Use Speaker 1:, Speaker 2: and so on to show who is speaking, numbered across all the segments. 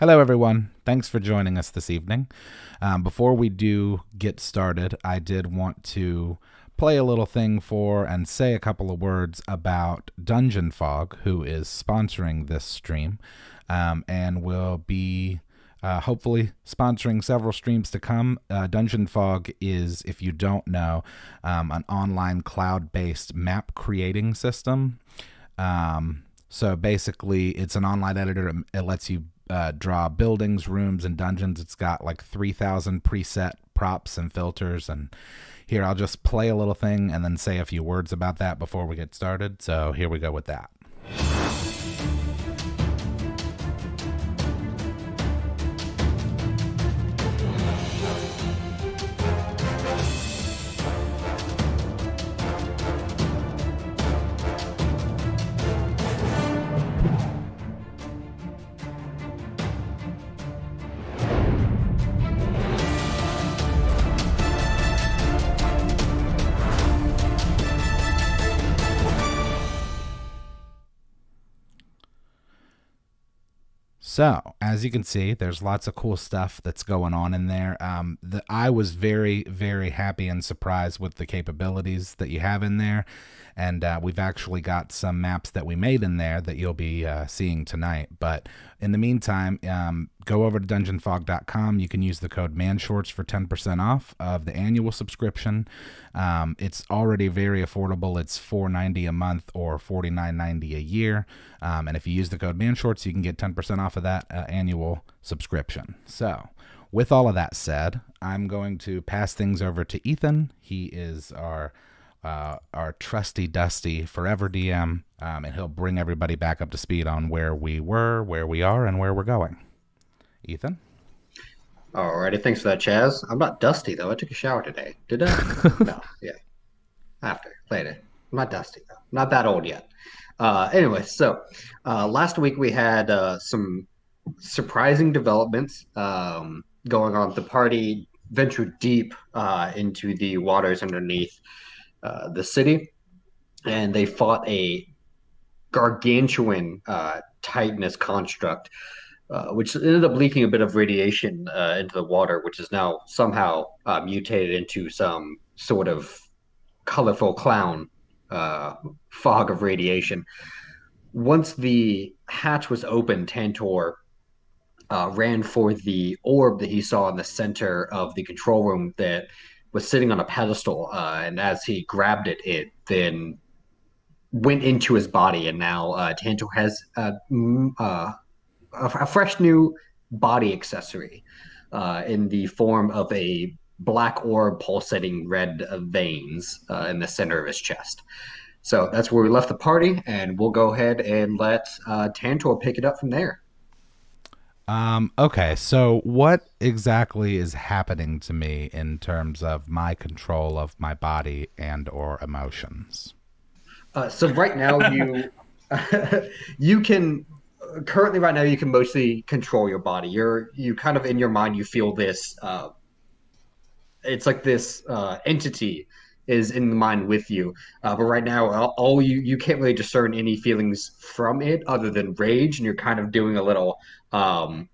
Speaker 1: Hello, everyone. Thanks for joining us this evening. Before we do get started, I did want to play a little thing for and say a couple of words about Dungeon Fog, who is sponsoring this stream, and will be hopefully sponsoring several streams to come. Dungeon Fog is, if you don't know, an online cloud-based map creating system. So basically, it's an online editor. It lets you draw buildings, rooms, and dungeons. It's got like 3,000 preset props and filters. And here, I'll just play a little thing and then say a few words about that before we get started. So here we go with that. So, as you can see, there's lots of cool stuff that's going on in there. I was very, very happy and surprised with the capabilities that you have in there. And we've actually got some maps that we made in there that you'll be seeing tonight. But in the meantime, go over to dungeonfog.com. You can use the code MANSHORTS for 10% off of the annual subscription. It's already very affordable. It's $4.90 a month or $49.90 a year. And if you use the code MANSHORTS, you can get 10% off of that annual subscription. So with all of that said, I'm going to pass things over to Ethan. He is our trusty dusty forever DM, and he'll bring everybody back up to speed on where we were, where we are, and where we're going. Ethan?
Speaker 2: Alrighty, thanks for that, Chaz. I'm not dusty though. I took a shower today. Did I? No, yeah. After, later. I'm not dusty though. Not that old yet. Anyway, so last week we had some surprising developments going on. The party ventured deep into the waters underneath the city, and they fought a gargantuan Titanus construct, which ended up leaking a bit of radiation into the water, which is now somehow mutated into some sort of colorful clown fog of radiation. Once the hatch was open, Tantor ran for the orb that he saw in the center of the control room that was sitting on a pedestal. And as he grabbed it, it then went into his body. And now Tantor has a fresh new body accessory in the form of a black orb pulsating red veins in the center of his chest. So that's where we left the party, and we'll go ahead and let Tantor pick it up from there.
Speaker 1: Okay, so what exactly is happening to me in terms of my control of my body and or emotions?
Speaker 2: So right now you can currently right now you can mostly control your body. You kind of in your mind you feel this it's like this entity is in the mind with you. But right now, all you can't really discern any feelings from it other than rage, and you're kind of doing a little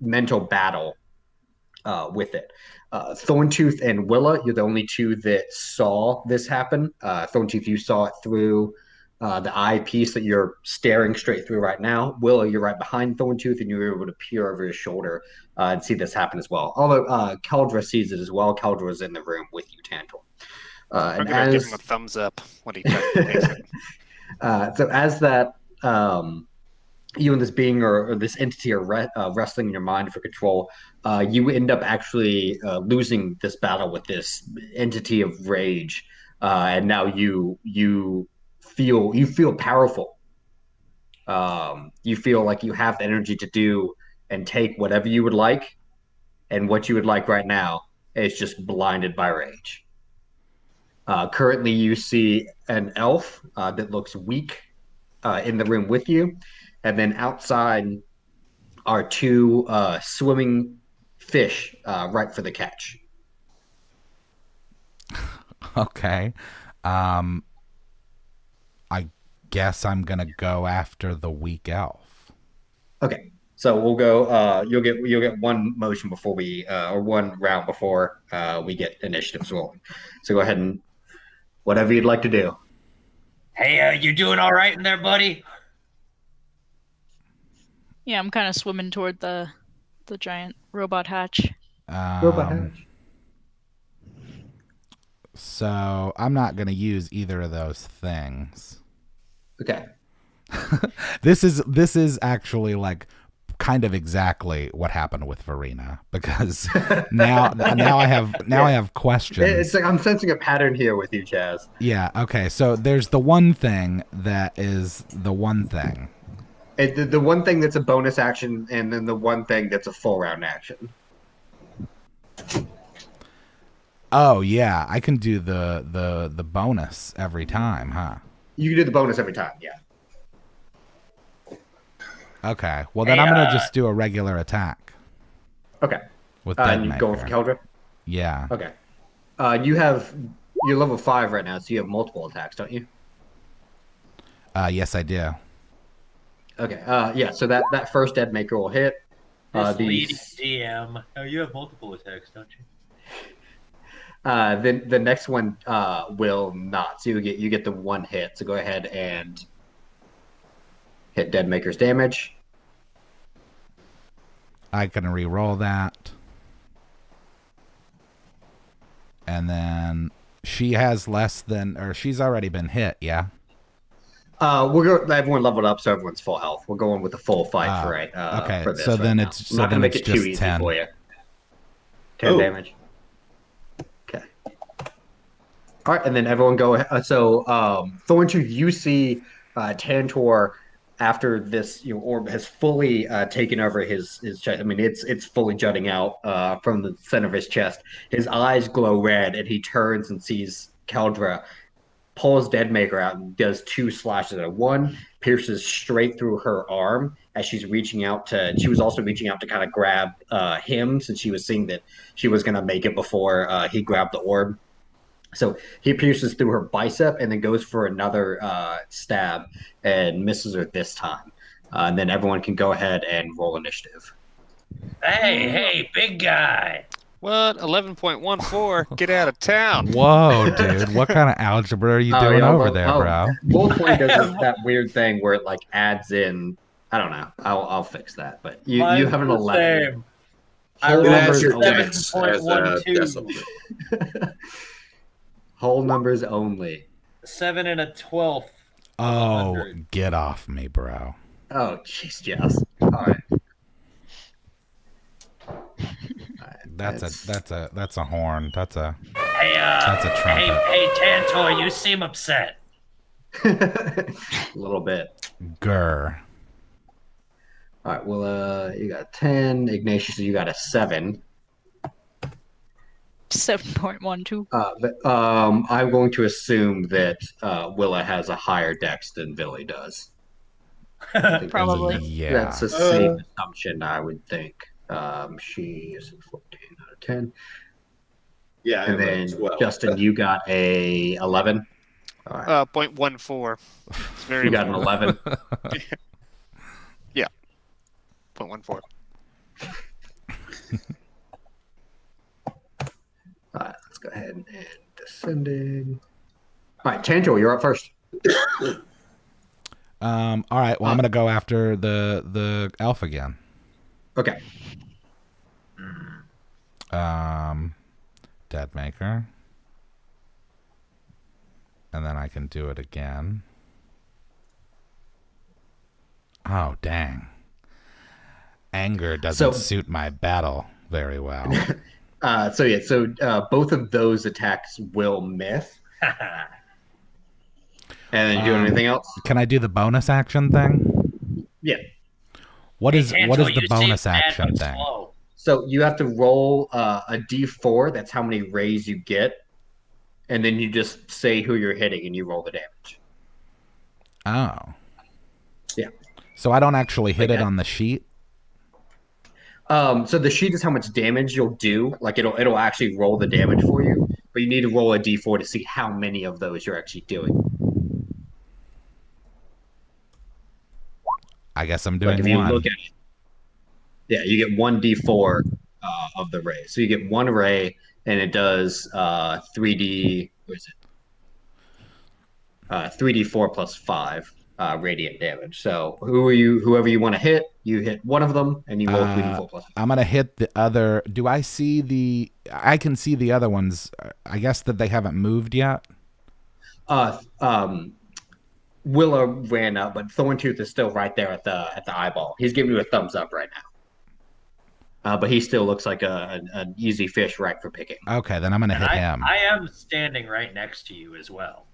Speaker 2: mental battle with it. Thornstooth and Willa, you're the only two that saw this happen. Thornstooth, you saw it through the eyepiece that you're staring straight through right now. Willa, you're right behind Thornstooth, and you're able to peer over his shoulder and see this happen as well. Although Keldra sees it as well. Keldra is in the room with you, Tantor.
Speaker 3: I'm going to give him a thumbs up when he takes it.
Speaker 2: So as that you and this being or this entity are wrestling in your mind for control, you end up actually losing this battle with this entity of rage, and now you feel powerful. You feel like you have the energy to do and take whatever you would like, and what you would like right now is just blinded by rage. Currently, you see an elf that looks weak in the room with you, and then outside are two swimming fish ripe for the catch.
Speaker 1: Okay. I guess I'm going to go after the weak elf.
Speaker 2: Okay, So we'll go. You'll get one motion before we or one round before we get initiatives rolling. So go ahead and whatever you'd like to do.
Speaker 4: Hey, you doing all right in there, buddy?
Speaker 5: Yeah, I'm kind of swimming toward the giant robot hatch.
Speaker 2: Robot hatch.
Speaker 1: So I'm not going to use either of those things.
Speaker 2: Okay.
Speaker 1: This is actually like kind of exactly what happened with Verena, because now I have questions.
Speaker 2: It's like I'm sensing a pattern here with you, Chaz.
Speaker 1: Yeah. Okay. So there's the one thing that is the one thing.
Speaker 2: The one thing that's a bonus action, and then the one thing that's a full round action.
Speaker 1: Oh yeah, I can do the bonus every time, huh?
Speaker 2: You can do the bonus every time, yeah.
Speaker 1: Okay. Well, then I'm gonna just do a regular attack.
Speaker 2: Okay.
Speaker 1: With
Speaker 2: and you going for Keldra?
Speaker 1: Yeah.
Speaker 2: Okay. You're level 5 right now, so you have multiple attacks, don't you?
Speaker 1: Yes, I do.
Speaker 2: Okay. Yeah. So that first Dead Maker will hit.
Speaker 4: Leading DM. Oh, you have multiple attacks, don't you?
Speaker 2: Then the next one will not. So you get the one hit. So go ahead and hit Dead Maker's damage.
Speaker 1: I can re-roll that. And then she has less than, or she's already been hit, yeah?
Speaker 2: Everyone leveled up, so everyone's full health. We're going with the full fight for it.
Speaker 1: Okay,
Speaker 2: for this
Speaker 1: so then
Speaker 2: now.
Speaker 1: it's
Speaker 2: I'm not gonna make it too
Speaker 1: just
Speaker 2: easy
Speaker 1: 10
Speaker 2: for you. 10 damage. Okay. All right, and then everyone go ahead. So Thornstooth, you see Tantor after this orb has fully taken over his chest. I mean, it's fully jutting out from the center of his chest. His eyes glow red, and he turns and sees Keldra, pulls Deadmaker out and does 2 slashes at it. One pierces straight through her arm as she's reaching out to. She was also reaching out to kind of grab him, since she was seeing that she was going to make it before he grabbed the orb. So he pierces through her bicep and then goes for another stab and misses her this time. And then everyone can go ahead and roll initiative.
Speaker 4: Hey, big guy.
Speaker 3: What? 11.14? Get out of town.
Speaker 1: Whoa, dude. What kind of algebra are you doing over there, bro?
Speaker 2: Roll20 does that weird thing where it like adds in. I don't know. I'll fix that. But you have an 11.
Speaker 4: I
Speaker 2: Whole numbers
Speaker 4: rolled
Speaker 2: only.
Speaker 4: 7.12.
Speaker 2: Whole numbers only.
Speaker 4: 7 and a 12th.
Speaker 1: Oh, get off me, bro.
Speaker 2: Oh, jeez, Jess. All right.
Speaker 1: That's a horn. That's a trumpet.
Speaker 4: Hey, Tantor, you seem upset.
Speaker 2: A little bit.
Speaker 1: Grr.
Speaker 2: All right. Well, you got a 10. Ignacious, you got a 7.
Speaker 5: 7.12.
Speaker 2: I'm going to assume that Willa has a higher dex than Villi does.
Speaker 5: Probably.
Speaker 2: That's a safe assumption, I would think. She is 14 out of 10.
Speaker 6: Yeah,
Speaker 2: and then
Speaker 6: 12.
Speaker 2: Justen, you got a 11. All right.
Speaker 3: 0.14. It's very
Speaker 2: You got an 11.
Speaker 3: Yeah. 0.14.
Speaker 2: All right, let's go ahead and descending. All right, Tantor, you're up first.
Speaker 1: All right. Well, I'm gonna go after the elf again.
Speaker 2: Okay.
Speaker 1: Deadmaker. And then I can do it again. Oh, dang. Anger doesn't suit my battle very well.
Speaker 2: So both of those attacks will miss. And then you do anything else?
Speaker 1: Can I do the bonus action thing?
Speaker 2: Yeah.
Speaker 1: What is
Speaker 4: Tantor,
Speaker 1: the bonus action thing?
Speaker 4: Slow.
Speaker 2: So you have to roll a d4. That's how many rays you get. And then you just say who you're hitting and you roll the damage.
Speaker 1: Oh.
Speaker 2: Yeah.
Speaker 1: So I don't actually hit it on the sheet?
Speaker 2: So the sheet is how much damage you'll do. Like it'll actually roll the damage for you. But you need to roll a d4 to see how many of those you're actually doing.
Speaker 1: I guess I'm doing
Speaker 2: like if you
Speaker 1: one.
Speaker 2: look at it. Yeah, you get 1d4 of the ray. So you get one ray, and it does 3d. What is it? 3d4 plus 5 radiant damage. So whoever you want to hit, you hit one of them, and you roll 3d4 plus 5.
Speaker 1: I'm gonna hit the other. Do I see the? I can see the other ones. I guess that they haven't moved yet.
Speaker 2: Willa ran up, but Thornstooth is still right there at the eyeball. He's giving you a thumbs up right now. But he still looks like an easy fish right for picking.
Speaker 1: Okay, then I'm gonna hit him.
Speaker 4: I am standing right next to you as well.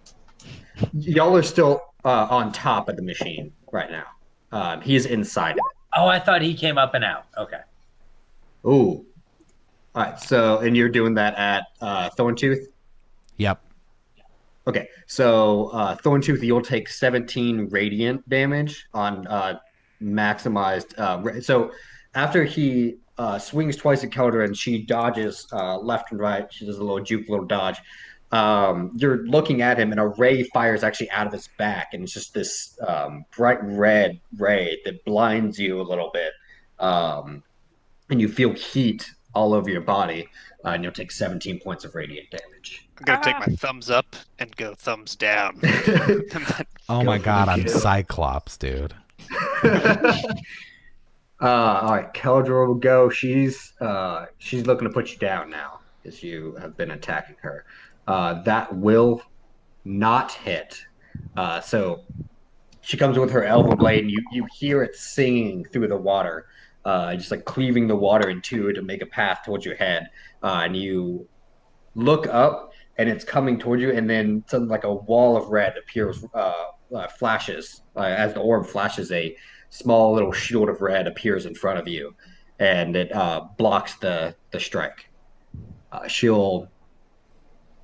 Speaker 2: Y'all are still on top of the machine right now. He's inside of it.
Speaker 4: Oh, I thought he came up and out. Okay.
Speaker 2: Ooh. All right. So, and you're doing that at Thornstooth?
Speaker 1: Yep.
Speaker 2: Okay. So, Thornstooth, you'll take 17 radiant damage on maximized. So, after he swings twice at Keldra and she dodges left and right, she does a little juke, little dodge. You're looking at him, and a ray fires actually out of his back, and it's just this bright red ray that blinds you a little bit, and you feel heat all over your body, and you'll take 17 points of radiant damage.
Speaker 3: I'm gonna take my thumbs up and go thumbs down.
Speaker 1: Oh my god, I'm Cyclops, dude.
Speaker 2: All right, Keldra will go. She's looking to put you down now, as you have been attacking her. That will not hit. So she comes with her elbow blade, and you hear it singing through the water, just like cleaving the water in two to make a path towards your head. And you look up, and it's coming towards you, and then something like a wall of red appears, flashes. As the orb flashes, a small little shield of red appears in front of you, and it blocks the strike. She'll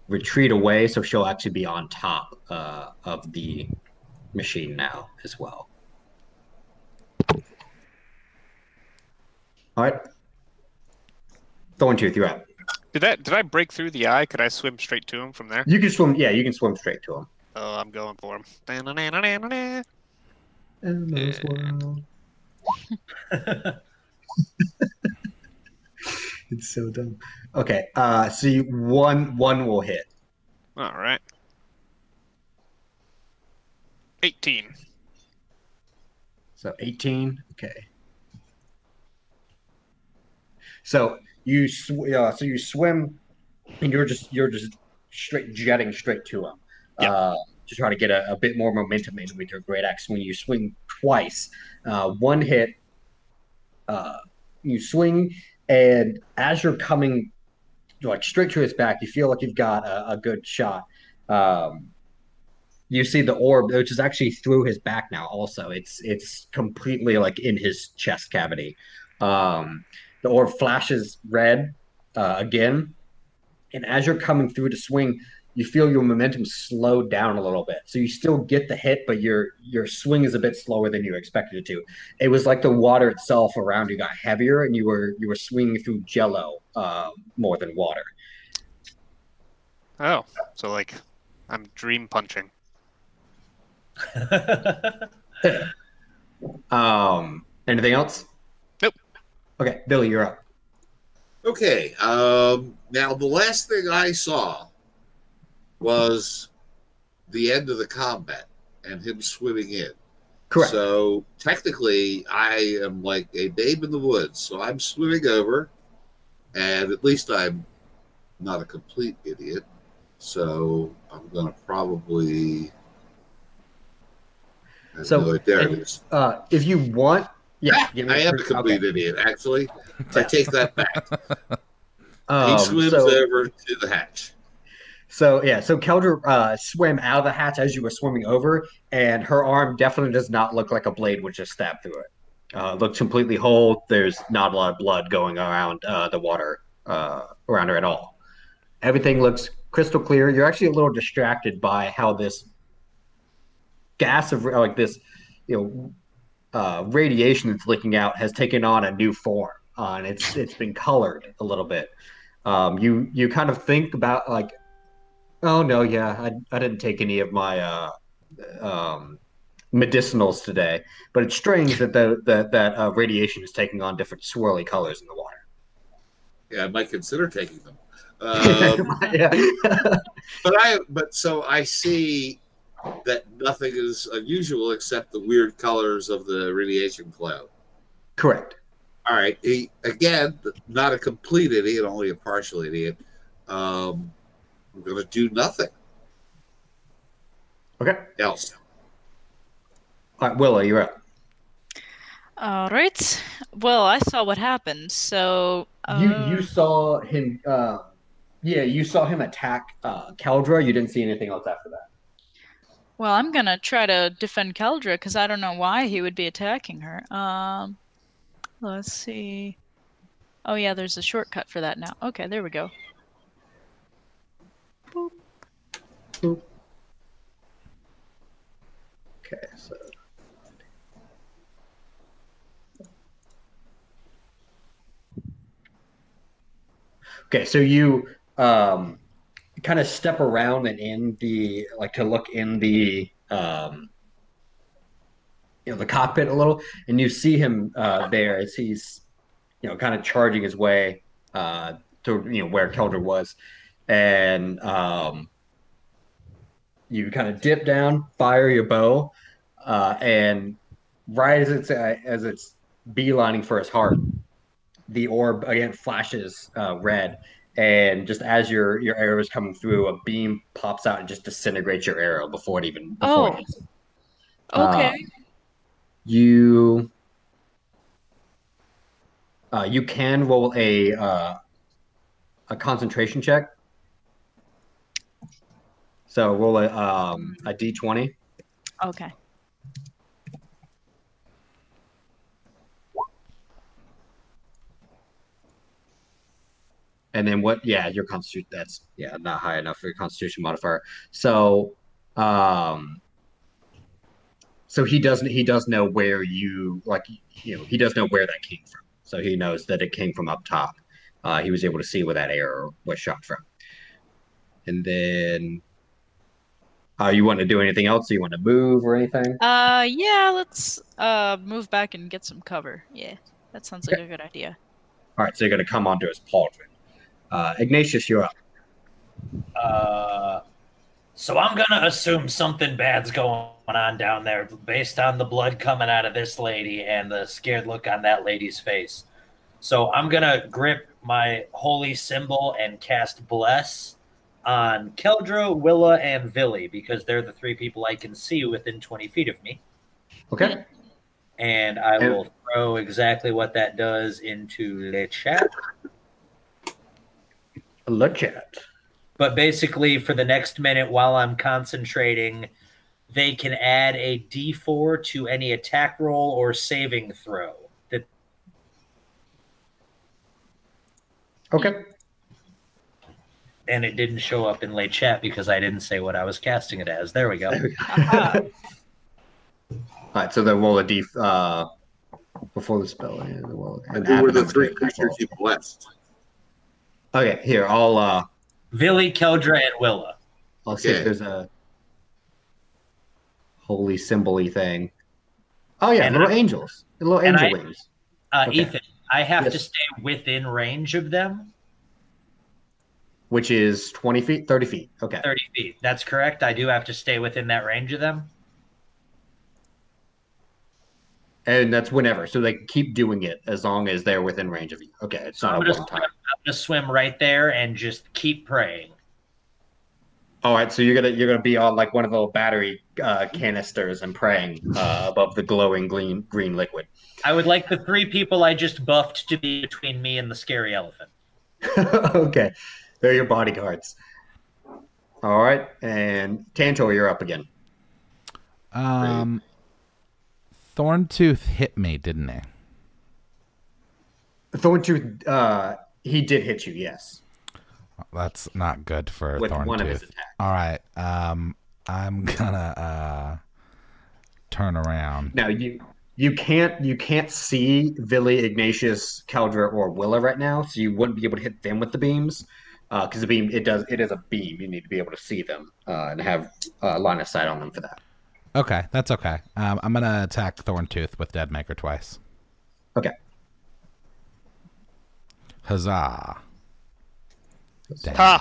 Speaker 2: retreat away, so she'll actually be on top of the machine now as well. All right, Thornstooth, you're up.
Speaker 3: Did I break through the eye? Could I swim straight to him from there?
Speaker 2: You can swim. Yeah, you can swim straight to him.
Speaker 3: Oh, I'm going for him.
Speaker 2: It's so dumb. Okay, so one will hit.
Speaker 3: All right. 18.
Speaker 2: So 18. Okay. So you swim, and you're just straight jetting straight to him.
Speaker 3: Yep.
Speaker 2: To try to get a bit more momentum in with your great axe. When you swing twice, one hit, you swing, and as you're coming like straight to his back, you feel like you've got a good shot. You see the orb, which is actually through his back now. Also, it's completely like in his chest cavity. The orb flashes red again, and as you're coming through to swing, you feel your momentum slow down a little bit. So you still get the hit, but your swing is a bit slower than you expected it to. It was like the water itself around you got heavier, and you were swinging through jello more than water.
Speaker 3: Oh, so like I'm dream punching.
Speaker 2: Anything else?
Speaker 3: Nope.
Speaker 2: Okay, Billy, you're up.
Speaker 6: Okay. Now the last thing I saw was the end of the combat and him swimming in.
Speaker 2: Correct.
Speaker 6: So technically, I am like a babe in the woods. So I'm swimming over, and at least I'm not a complete idiot. So I'm gonna probably. There it is.
Speaker 2: If you want, yeah,
Speaker 6: I am a complete idiot. Actually, I take that back. He swims over to the hatch.
Speaker 2: So Keldra swam out of the hatch as you were swimming over, and her arm definitely does not look like a blade would just stab through it. It looks completely whole. There's not a lot of blood going around the water around her at all. Everything looks crystal clear. You're actually a little distracted by how this gas of like this, radiation that's leaking out has taken on a new form, and it's been colored a little bit. You kind of think about like, oh no, yeah, I didn't take any of my medicinals today, but it's strange that that radiation is taking on different swirly colors in the water.
Speaker 6: Yeah, I might consider taking them.
Speaker 2: Yeah.
Speaker 6: So I see that nothing is unusual except the weird colors of the radiation cloud.
Speaker 2: Correct.
Speaker 6: All right. He, again, not a complete idiot, only a partial idiot. I'm going to do nothing
Speaker 2: Okay.
Speaker 6: else.
Speaker 2: All right, Willa, you're up.
Speaker 5: All right. Well, I saw what happened, so
Speaker 2: You saw him. You saw him attack Keldra. You didn't see anything else after that.
Speaker 5: well, I'm gonna try to defend Keldra because I don't know why he would be attacking her. Let's see. Oh yeah, there's a shortcut for that now. Okay, there we go. Boop.
Speaker 2: Boop. Okay, so. Okay, so you kind of step around and in the to look in the the cockpit a little, and you see him there as he's kind of charging his way to where Keldra was, and you kind of dip down, fire your bow, and right as it's beelining for his heart, the orb again flashes red, and just as your arrow is coming through, a beam pops out and just disintegrates your arrow before it even it hits it.
Speaker 5: Okay.
Speaker 2: You can roll a concentration check. So roll a d20.
Speaker 5: Okay.
Speaker 2: And then what? Yeah, your constitution. That's not high enough for your constitution modifier. So, so he does know where you he does know where that came from. So he knows that it came from up top. He was able to see where that arrow was shot from. And then, you want to do anything else? Do you want to move or anything?
Speaker 5: Yeah, let's move back and get some cover. Yeah, that sounds like a good idea.
Speaker 2: All right, so you're going to come onto his pauldron. Ignacious, you're up.
Speaker 4: So I'm gonna assume something bad's going on down there based on the blood coming out of this lady and the scared look on that lady's face. So I'm gonna grip my holy symbol and cast Bless on Keldra, Willa, and Villi because they're the three people I can see within 20 feet of me.
Speaker 2: Okay.
Speaker 4: And I will throw exactly what that does into the chat.
Speaker 2: The chat.
Speaker 4: But basically, for the next minute while I'm concentrating, they can add a d4 to any attack roll or saving throw.
Speaker 2: Okay.
Speaker 4: And it didn't show up in late chat because I didn't say what I was casting it as. There we go.
Speaker 2: All right, so then roll a d before the spell.
Speaker 6: And who were the three creatures you blessed?
Speaker 2: Okay, here I'll
Speaker 4: Villi, Keldra, and Willa.
Speaker 2: I'll see if there's a holy symbol-y thing. Oh yeah, little angels, little angel wings.
Speaker 4: Okay. Ethan, I have to stay within range of them.
Speaker 2: Which is 20 feet, 30 feet. Okay.
Speaker 4: 30 feet. That's correct. I do have to stay within that range of them.
Speaker 2: And that's whenever. So they keep doing it as long as they're within range of you. Okay, it's not a one time.
Speaker 4: I'm gonna swim right there and just keep praying.
Speaker 2: All right, so you're gonna be on like one of the little battery canisters and praying above the glowing green liquid.
Speaker 4: I would like the three people I just buffed to be between me and the scary elephant.
Speaker 2: Okay, they're your bodyguards. All right, and Tantor, you're up again.
Speaker 1: Thornstooth hit me, didn't he?
Speaker 2: Thornstooth, he did hit you, yes.
Speaker 1: That's not good for
Speaker 2: with
Speaker 1: Thornstooth.
Speaker 2: One of his attacks.
Speaker 1: All right, I'm gonna turn around.
Speaker 2: Now you can't see Villi, Ignacious, Keldra, or Willa right now, so you wouldn't be able to hit them with the beams because the beam it is a beam. You need to be able to see them and have line of sight on them for that.
Speaker 1: Okay, that's okay. I'm gonna attack Thornstooth with Deadmaker twice.
Speaker 2: Okay.
Speaker 1: Huzzah!
Speaker 3: Ha!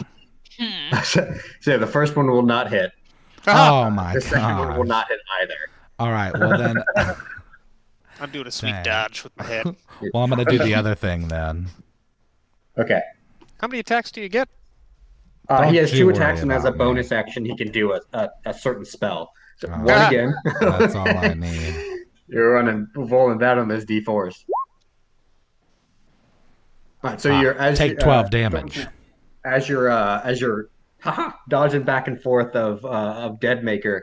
Speaker 2: So the first one will not hit.
Speaker 1: Oh my
Speaker 2: The second one will
Speaker 1: god!
Speaker 2: not hit either.
Speaker 1: All right, well then.
Speaker 3: I'm doing a sweet
Speaker 1: Dang.
Speaker 3: dodge with my head.
Speaker 1: Well, I'm gonna do the other thing then.
Speaker 2: Okay.
Speaker 3: How many attacks do you get?
Speaker 2: He has
Speaker 1: you
Speaker 2: 2
Speaker 1: worry
Speaker 2: attacks, and as a
Speaker 1: about me.
Speaker 2: bonus action, he can do a certain spell. So
Speaker 1: Oh.
Speaker 2: one again.
Speaker 1: That's all I need.
Speaker 2: You're rolling that on those d4s. All right, so you're
Speaker 1: Take 12 damage.
Speaker 2: As you're dodging back and forth of Deadmaker.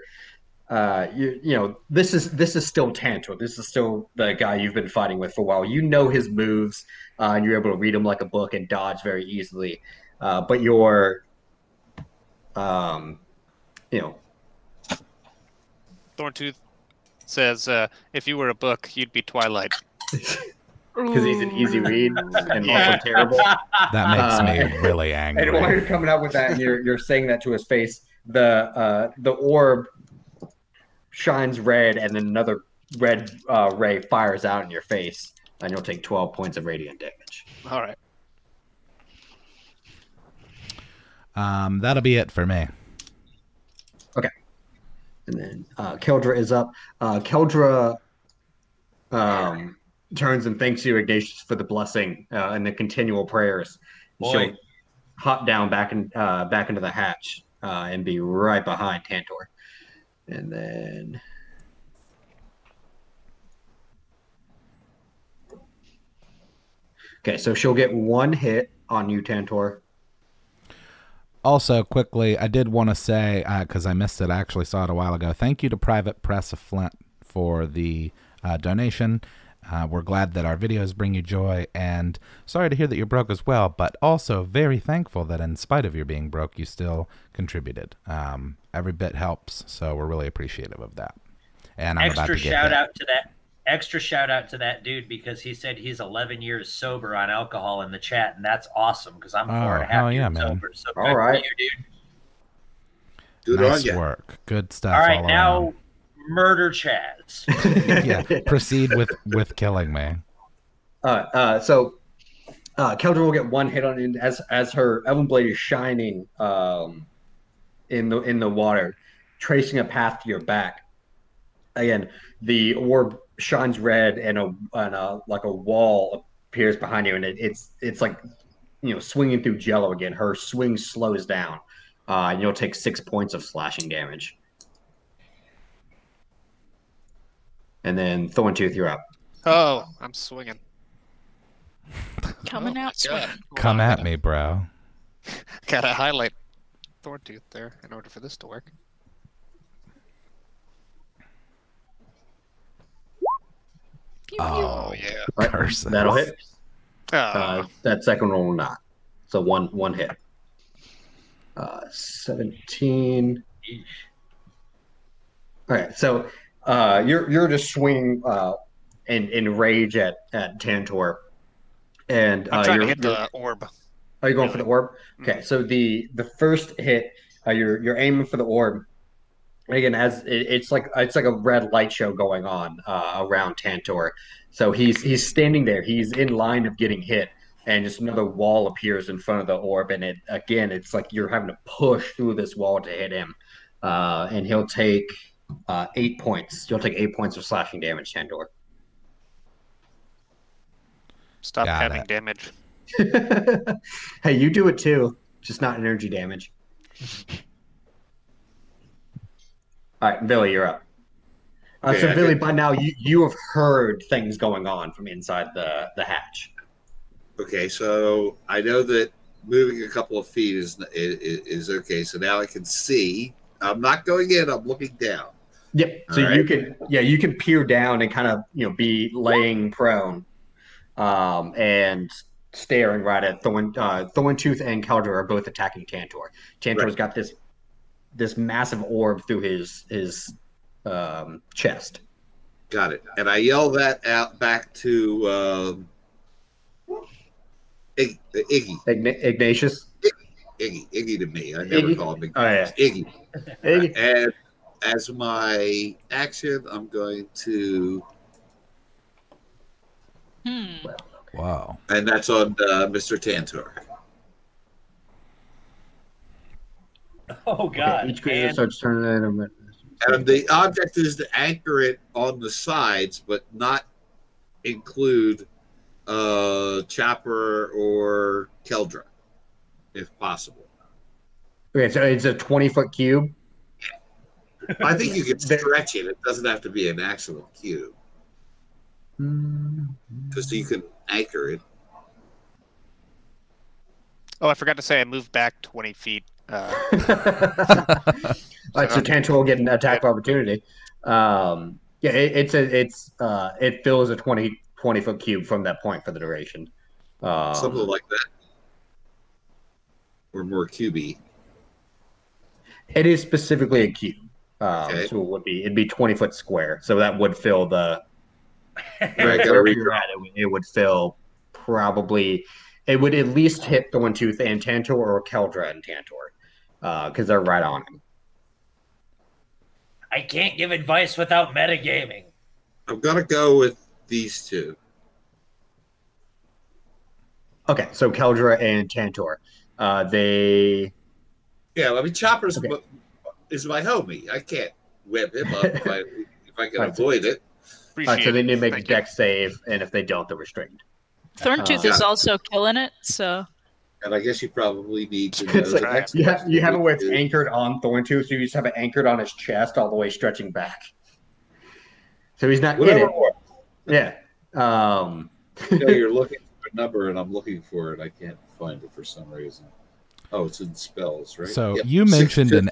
Speaker 2: You know this is still Tantor. This is still the guy you've been fighting with for a while. You know his moves, and you're able to read them like a book and dodge very easily. But you're,
Speaker 3: Thornstooth says, if you were a book, you'd be Twilight.
Speaker 2: because he's an easy read and
Speaker 3: Yeah.
Speaker 2: also terrible.
Speaker 1: That makes me really angry.
Speaker 2: And while you're coming out with that, and you're saying that to his face, the orb shines red, and then another red ray fires out in your face, and you'll take 12 points of radiant damage.
Speaker 3: All right.
Speaker 1: That'll be it for me.
Speaker 2: Okay. And then Keldra is up. Keldra turns and thanks you, Ignacious, for the blessing and the continual prayers. She'll hop down back into the hatch and be right behind Tantor. And then okay, so she'll get 1 hit on you, Tantor.
Speaker 1: Also, quickly, I did want to say, because I missed it, I actually saw it a while ago, thank you to Private Press of Flint for the donation. We're glad that our videos bring you joy, and sorry to hear that you're broke as well, but also very thankful that in spite of your being broke, you still contributed. Every bit helps, so we're really appreciative of that. And I'm about to get
Speaker 4: Extra shout out to that dude, because he said he's 11 years sober on alcohol in the chat, and that's awesome because I'm 4.5 years sober. So
Speaker 2: all right,
Speaker 4: you,
Speaker 6: Good
Speaker 4: dude.
Speaker 1: Nice
Speaker 6: on you.
Speaker 1: work. Good stuff.
Speaker 4: All right,
Speaker 1: all
Speaker 4: now
Speaker 1: around.
Speaker 4: murder Chaz.
Speaker 1: Yeah, proceed with killing me.
Speaker 2: So Keldra will get 1 hit on it as her Elven Blade is shining in the water, tracing a path to your back. Again, the orb shines red, and a like a wall appears behind you, and it's like, you know, swinging through jello again. Her swing slows down, and you'll take 6 points of slashing damage. And then Thornstooth, you're up.
Speaker 3: Oh, I'm swinging.
Speaker 5: Coming out swinging.
Speaker 1: Come at me, bro.
Speaker 3: Gotta highlight Thornstooth there in order for this to work.
Speaker 1: Oh,
Speaker 3: yeah.
Speaker 2: All right,
Speaker 1: curses.
Speaker 2: that'll hit.
Speaker 3: Oh.
Speaker 2: That second one will not. So one hit. 17. All right, so you're just swinging in rage at Tantor, and
Speaker 3: I'm trying to hit the orb.
Speaker 2: Are you going for the orb? Okay, so the first hit, you're aiming for the orb. Again, as it's like a red light show going on around Tantor. So he's standing there. He's in line of getting hit, and just another wall appears in front of the orb, and it's like you're having to push through this wall to hit him, and he'll take 8 points. You'll take 8 points of slashing damage, Tantor.
Speaker 3: Stop
Speaker 1: Got
Speaker 3: having
Speaker 1: it.
Speaker 3: damage.
Speaker 2: Hey, you do it too, just not energy damage. All right, Villi, you're up.
Speaker 6: Okay,
Speaker 2: So,
Speaker 6: I
Speaker 2: Villi,
Speaker 6: think-
Speaker 2: by now you have heard things going on from inside the hatch.
Speaker 6: Okay, so I know that moving a couple of feet is okay. So now I can see. I'm not going in. I'm looking down.
Speaker 2: Yep. So
Speaker 6: All right.
Speaker 2: you can peer down and kind of be laying prone, and staring right at Thornstooth and Keldra are both attacking Tantor. Tantor's
Speaker 6: Right.
Speaker 2: got this massive orb through his chest.
Speaker 6: Got it. And I yell that out back to Iggy.
Speaker 2: Ignacious.
Speaker 6: Iggy to me. I never
Speaker 2: Iggy?
Speaker 6: call him Iggy.
Speaker 2: Oh yeah.
Speaker 6: Iggy.
Speaker 2: Iggy.
Speaker 6: And as my action, I'm going to,
Speaker 1: Wow.
Speaker 6: and that's on Mr. Tantor.
Speaker 4: Oh God!
Speaker 2: Okay, each creature
Speaker 4: And
Speaker 2: starts turning.
Speaker 6: And the object is to anchor it on the sides, but not include Chopper or Keldra, if possible.
Speaker 2: Okay, so it's a 20-foot cube.
Speaker 6: I think you can stretch it. It doesn't have to be an actual cube. Because you can anchor it.
Speaker 3: Oh, I forgot to say I moved back 20 feet.
Speaker 2: All right, so Tantor will get an attack of opportunity. It fills a 20-foot cube from that point for the duration.
Speaker 6: Something like that. Or more cubey.
Speaker 2: It is specifically a cube.
Speaker 6: Okay.
Speaker 2: So it'd be 20-foot square. So that would fill the it would fill probably, it would at least hit Thornstooth and Tantor, or Keldra and Tantor, because they're right on him.
Speaker 4: I can't give advice without metagaming.
Speaker 6: I'm gonna go with these two.
Speaker 2: Okay, so Keldra and Tantor, they.
Speaker 6: Yeah, I mean Chopper's is my homie. I can't whip him up if I can avoid it.
Speaker 2: All right, so they need to make a dex save, and if they don't, they're restrained.
Speaker 5: Thorntooth is also killing it, so.
Speaker 6: And I guess you probably need to know.
Speaker 2: You have it where it's anchored on Thorntooth, so you just have it anchored on his chest all the way stretching back. So he's not in it. Yeah.
Speaker 6: You're looking for a number, and I'm looking for it. I can't find it for some reason. Oh, it's in spells, right?
Speaker 1: So
Speaker 6: yep.
Speaker 1: you mentioned an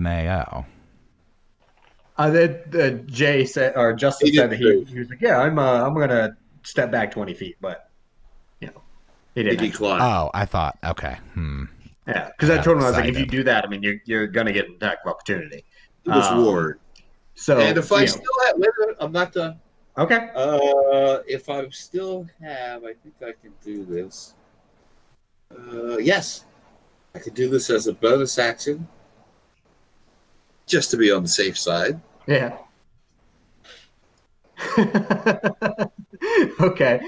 Speaker 1: AO.
Speaker 2: Jay said, or Justen said that he was like, yeah, I'm gonna step back 20 feet, but he didn't.
Speaker 6: He declined.
Speaker 1: Oh, I thought, okay.
Speaker 2: Yeah, because I told him, I was like, if you do that, I mean, you're gonna get an attack of opportunity.
Speaker 6: It was ward.
Speaker 2: So,
Speaker 6: and if I still have, wait a minute, I'm not done.
Speaker 2: Okay.
Speaker 6: If I still have, I think I can do this. Yes, I could do this as a bonus action, just to be on the safe side.
Speaker 2: Yeah. Okay.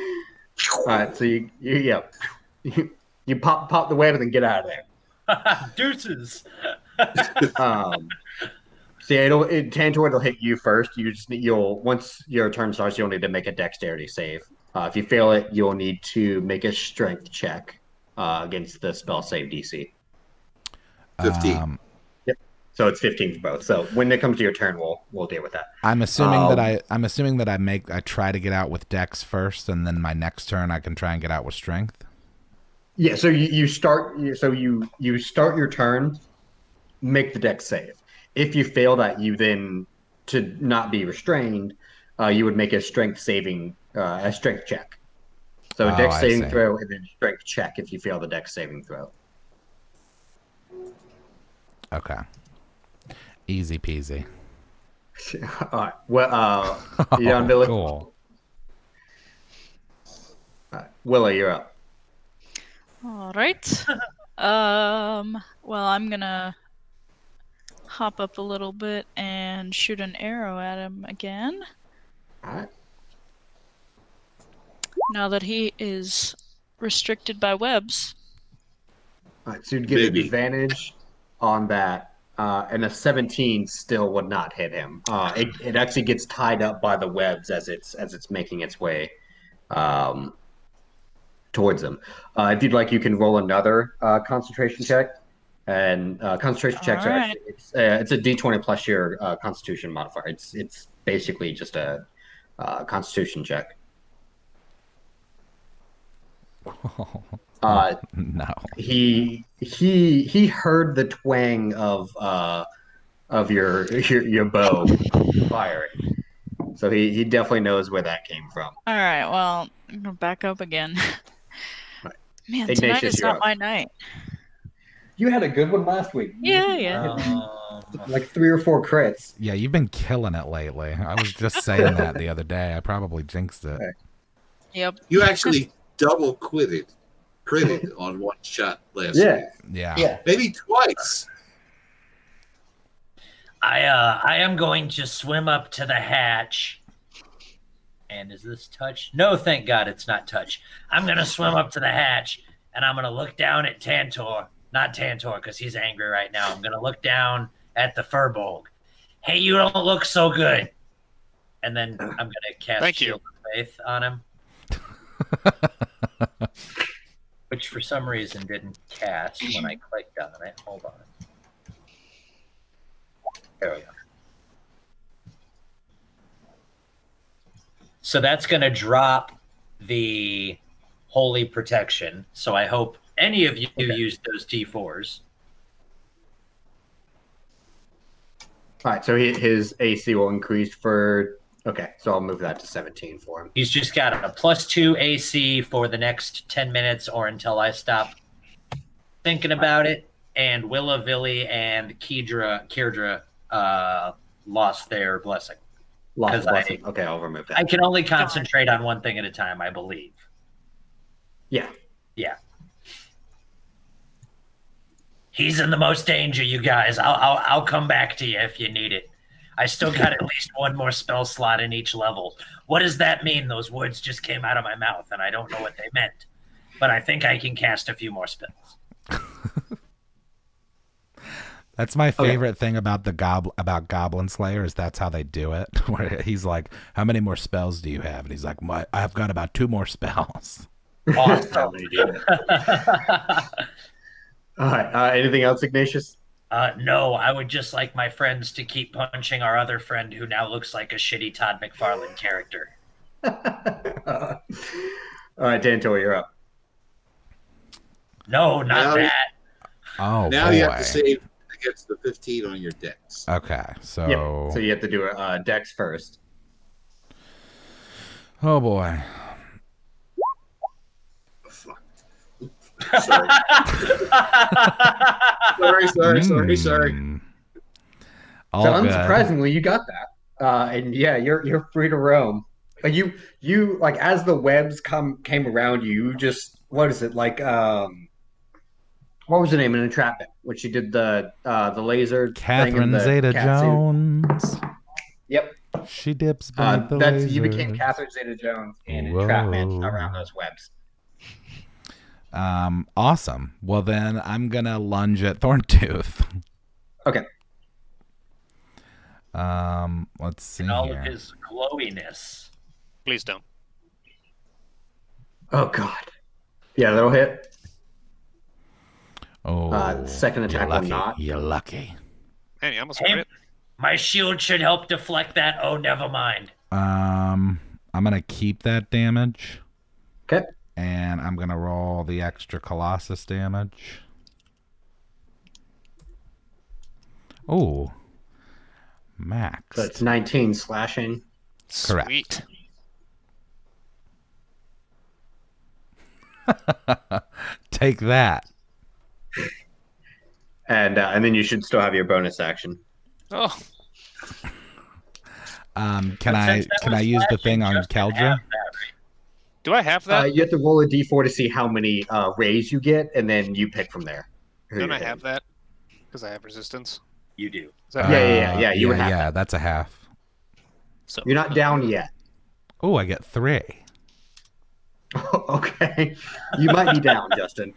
Speaker 2: All right. So you pop the web and then get out of there.
Speaker 4: Deuces.
Speaker 2: Tantor will hit you first. Once your turn starts, you'll need to make a dexterity save. If you fail it, you'll need to make a strength check against the spell save DC.
Speaker 6: 15.
Speaker 2: Yep. So it's 15 for both. So when it comes to your turn, we'll deal with that.
Speaker 1: I'm assuming that I try to get out with Dex first, and then my next turn I can try and get out with Strength.
Speaker 2: Yeah. So you start your turn, make the Dex save. If you fail that, you then, to not be restrained, you would make a strength check. So a Dex saving throw and then strength check if you fail the Dex saving throw.
Speaker 1: Okay. Easy peasy.
Speaker 2: All right. Well, you done, Billy?
Speaker 1: Cool.
Speaker 2: All right. Willa, you're up.
Speaker 5: All right. Well, I'm gonna hop up a little bit and shoot an arrow at him again.
Speaker 2: All right.
Speaker 5: Now that he is restricted by webs.
Speaker 2: All right. So you'd get advantage on that, and a 17 still would not hit him. It actually gets tied up by the webs as it's making its way towards him. If you'd like, you can roll another concentration check. And concentration checks are actually, it's a D20 plus your Constitution modifier. It's basically just a Constitution check.
Speaker 1: No.
Speaker 2: He heard the twang of your bow firing, so he definitely knows where that came from.
Speaker 5: All right. Well, I'm gonna back up again.
Speaker 2: Right.
Speaker 5: Man,
Speaker 2: Ignacious,
Speaker 5: tonight is not
Speaker 2: up.
Speaker 5: my night.
Speaker 2: You had a good one last week.
Speaker 5: Yeah.
Speaker 2: Like 3 or 4 crits.
Speaker 1: Yeah, you've been killing it lately. I was just saying that the other day. I probably jinxed it.
Speaker 5: Yep.
Speaker 6: You actually double critted on one shot last week.
Speaker 1: Yeah.
Speaker 6: Maybe twice.
Speaker 4: I am going to swim up to the hatch. And is this touch? No, thank God it's not touch. I'm going to swim up to the hatch, and I'm going to look down at Tantor. Not Tantor, because he's angry right now. I'm going to look down at the Firbolg. Hey, you don't look so good. And then I'm going to cast Shield of Faith on him. Which for some reason didn't cast when I clicked on it. Hold on. There we go. So that's going to drop the Holy Protection. So I hope any of you used those T4s.
Speaker 2: All right, so his AC will increase for... Okay, so I'll move that to 17 for him.
Speaker 4: He's just got a +2 AC for the next 10 minutes or until I stop thinking about it. And Willa, Villi, and Kirdra lost their blessing.
Speaker 2: Lost blessing. Okay, I'll remove that.
Speaker 4: I can only concentrate on one thing at a time, I believe.
Speaker 2: Yeah.
Speaker 4: Yeah. He's in the most danger, you guys. I'll come back to you if you need it. I still got at least one more spell slot in each level. What does that mean? Those words just came out of my mouth, and I don't know what they meant. But I think I can cast a few more spells.
Speaker 1: That's my favorite thing about Goblin Slayer is that's how they do it. Where he's like, "How many more spells do you have?" And he's like, "I've got about 2 more spells."
Speaker 4: Awesome.
Speaker 2: All right. Anything else, Ignacious?
Speaker 4: No, I would just like my friends to keep punching our other friend who now looks like a shitty Todd McFarlane character.
Speaker 2: All right, Tantor, you're up.
Speaker 4: No, not that.
Speaker 1: Oh,
Speaker 6: now
Speaker 1: boy.
Speaker 6: You have to save against the 15 on your dex.
Speaker 1: Okay, so...
Speaker 2: Yep. So you have to do a dex first.
Speaker 1: Oh, boy.
Speaker 6: Fuck. Sorry. sorry.
Speaker 2: So unsurprisingly, you got that. And yeah, you're free to roam. But you like as the webs came around you just what is it like? What was the name in Entrapment? When she did the laser
Speaker 1: Catherine
Speaker 2: thing
Speaker 1: Zeta-Jones.
Speaker 2: Yep.
Speaker 1: She dips beneath the lasers.
Speaker 2: You became Catherine Zeta-Jones in Entrapment around those webs.
Speaker 1: Awesome. Well, then I'm going to lunge at Thornstooth.
Speaker 2: Okay.
Speaker 1: Let's see
Speaker 4: And all
Speaker 1: here.
Speaker 4: of his glowiness.
Speaker 3: Please don't.
Speaker 2: Oh, God. Yeah, that'll hit.
Speaker 1: Oh,
Speaker 2: second attack will not.
Speaker 1: You're lucky.
Speaker 3: Hey, you almost
Speaker 4: Hey,
Speaker 3: crit.
Speaker 4: my shield should help deflect that. Oh, never mind.
Speaker 1: I'm going to keep that damage.
Speaker 2: Okay.
Speaker 1: And I'm going to roll the extra Colossus damage. Oh. Max.
Speaker 2: So it's 19 slashing.
Speaker 1: Correct.
Speaker 3: Sweet.
Speaker 1: Take that.
Speaker 2: And then you should still have your bonus action.
Speaker 3: Oh,
Speaker 1: Can I use the thing on Keldra?
Speaker 3: do I have that?
Speaker 2: You have to roll a d4 to see how many rays you get, and then you pick from there.
Speaker 3: Don't I have that? Because I have resistance.
Speaker 4: You do.
Speaker 3: Is that
Speaker 2: Yeah, you would have
Speaker 1: yeah,
Speaker 2: that.
Speaker 1: that's a half.
Speaker 3: So
Speaker 2: You're not down yet.
Speaker 1: Oh, I get 3.
Speaker 2: Okay. You might be down, Justen.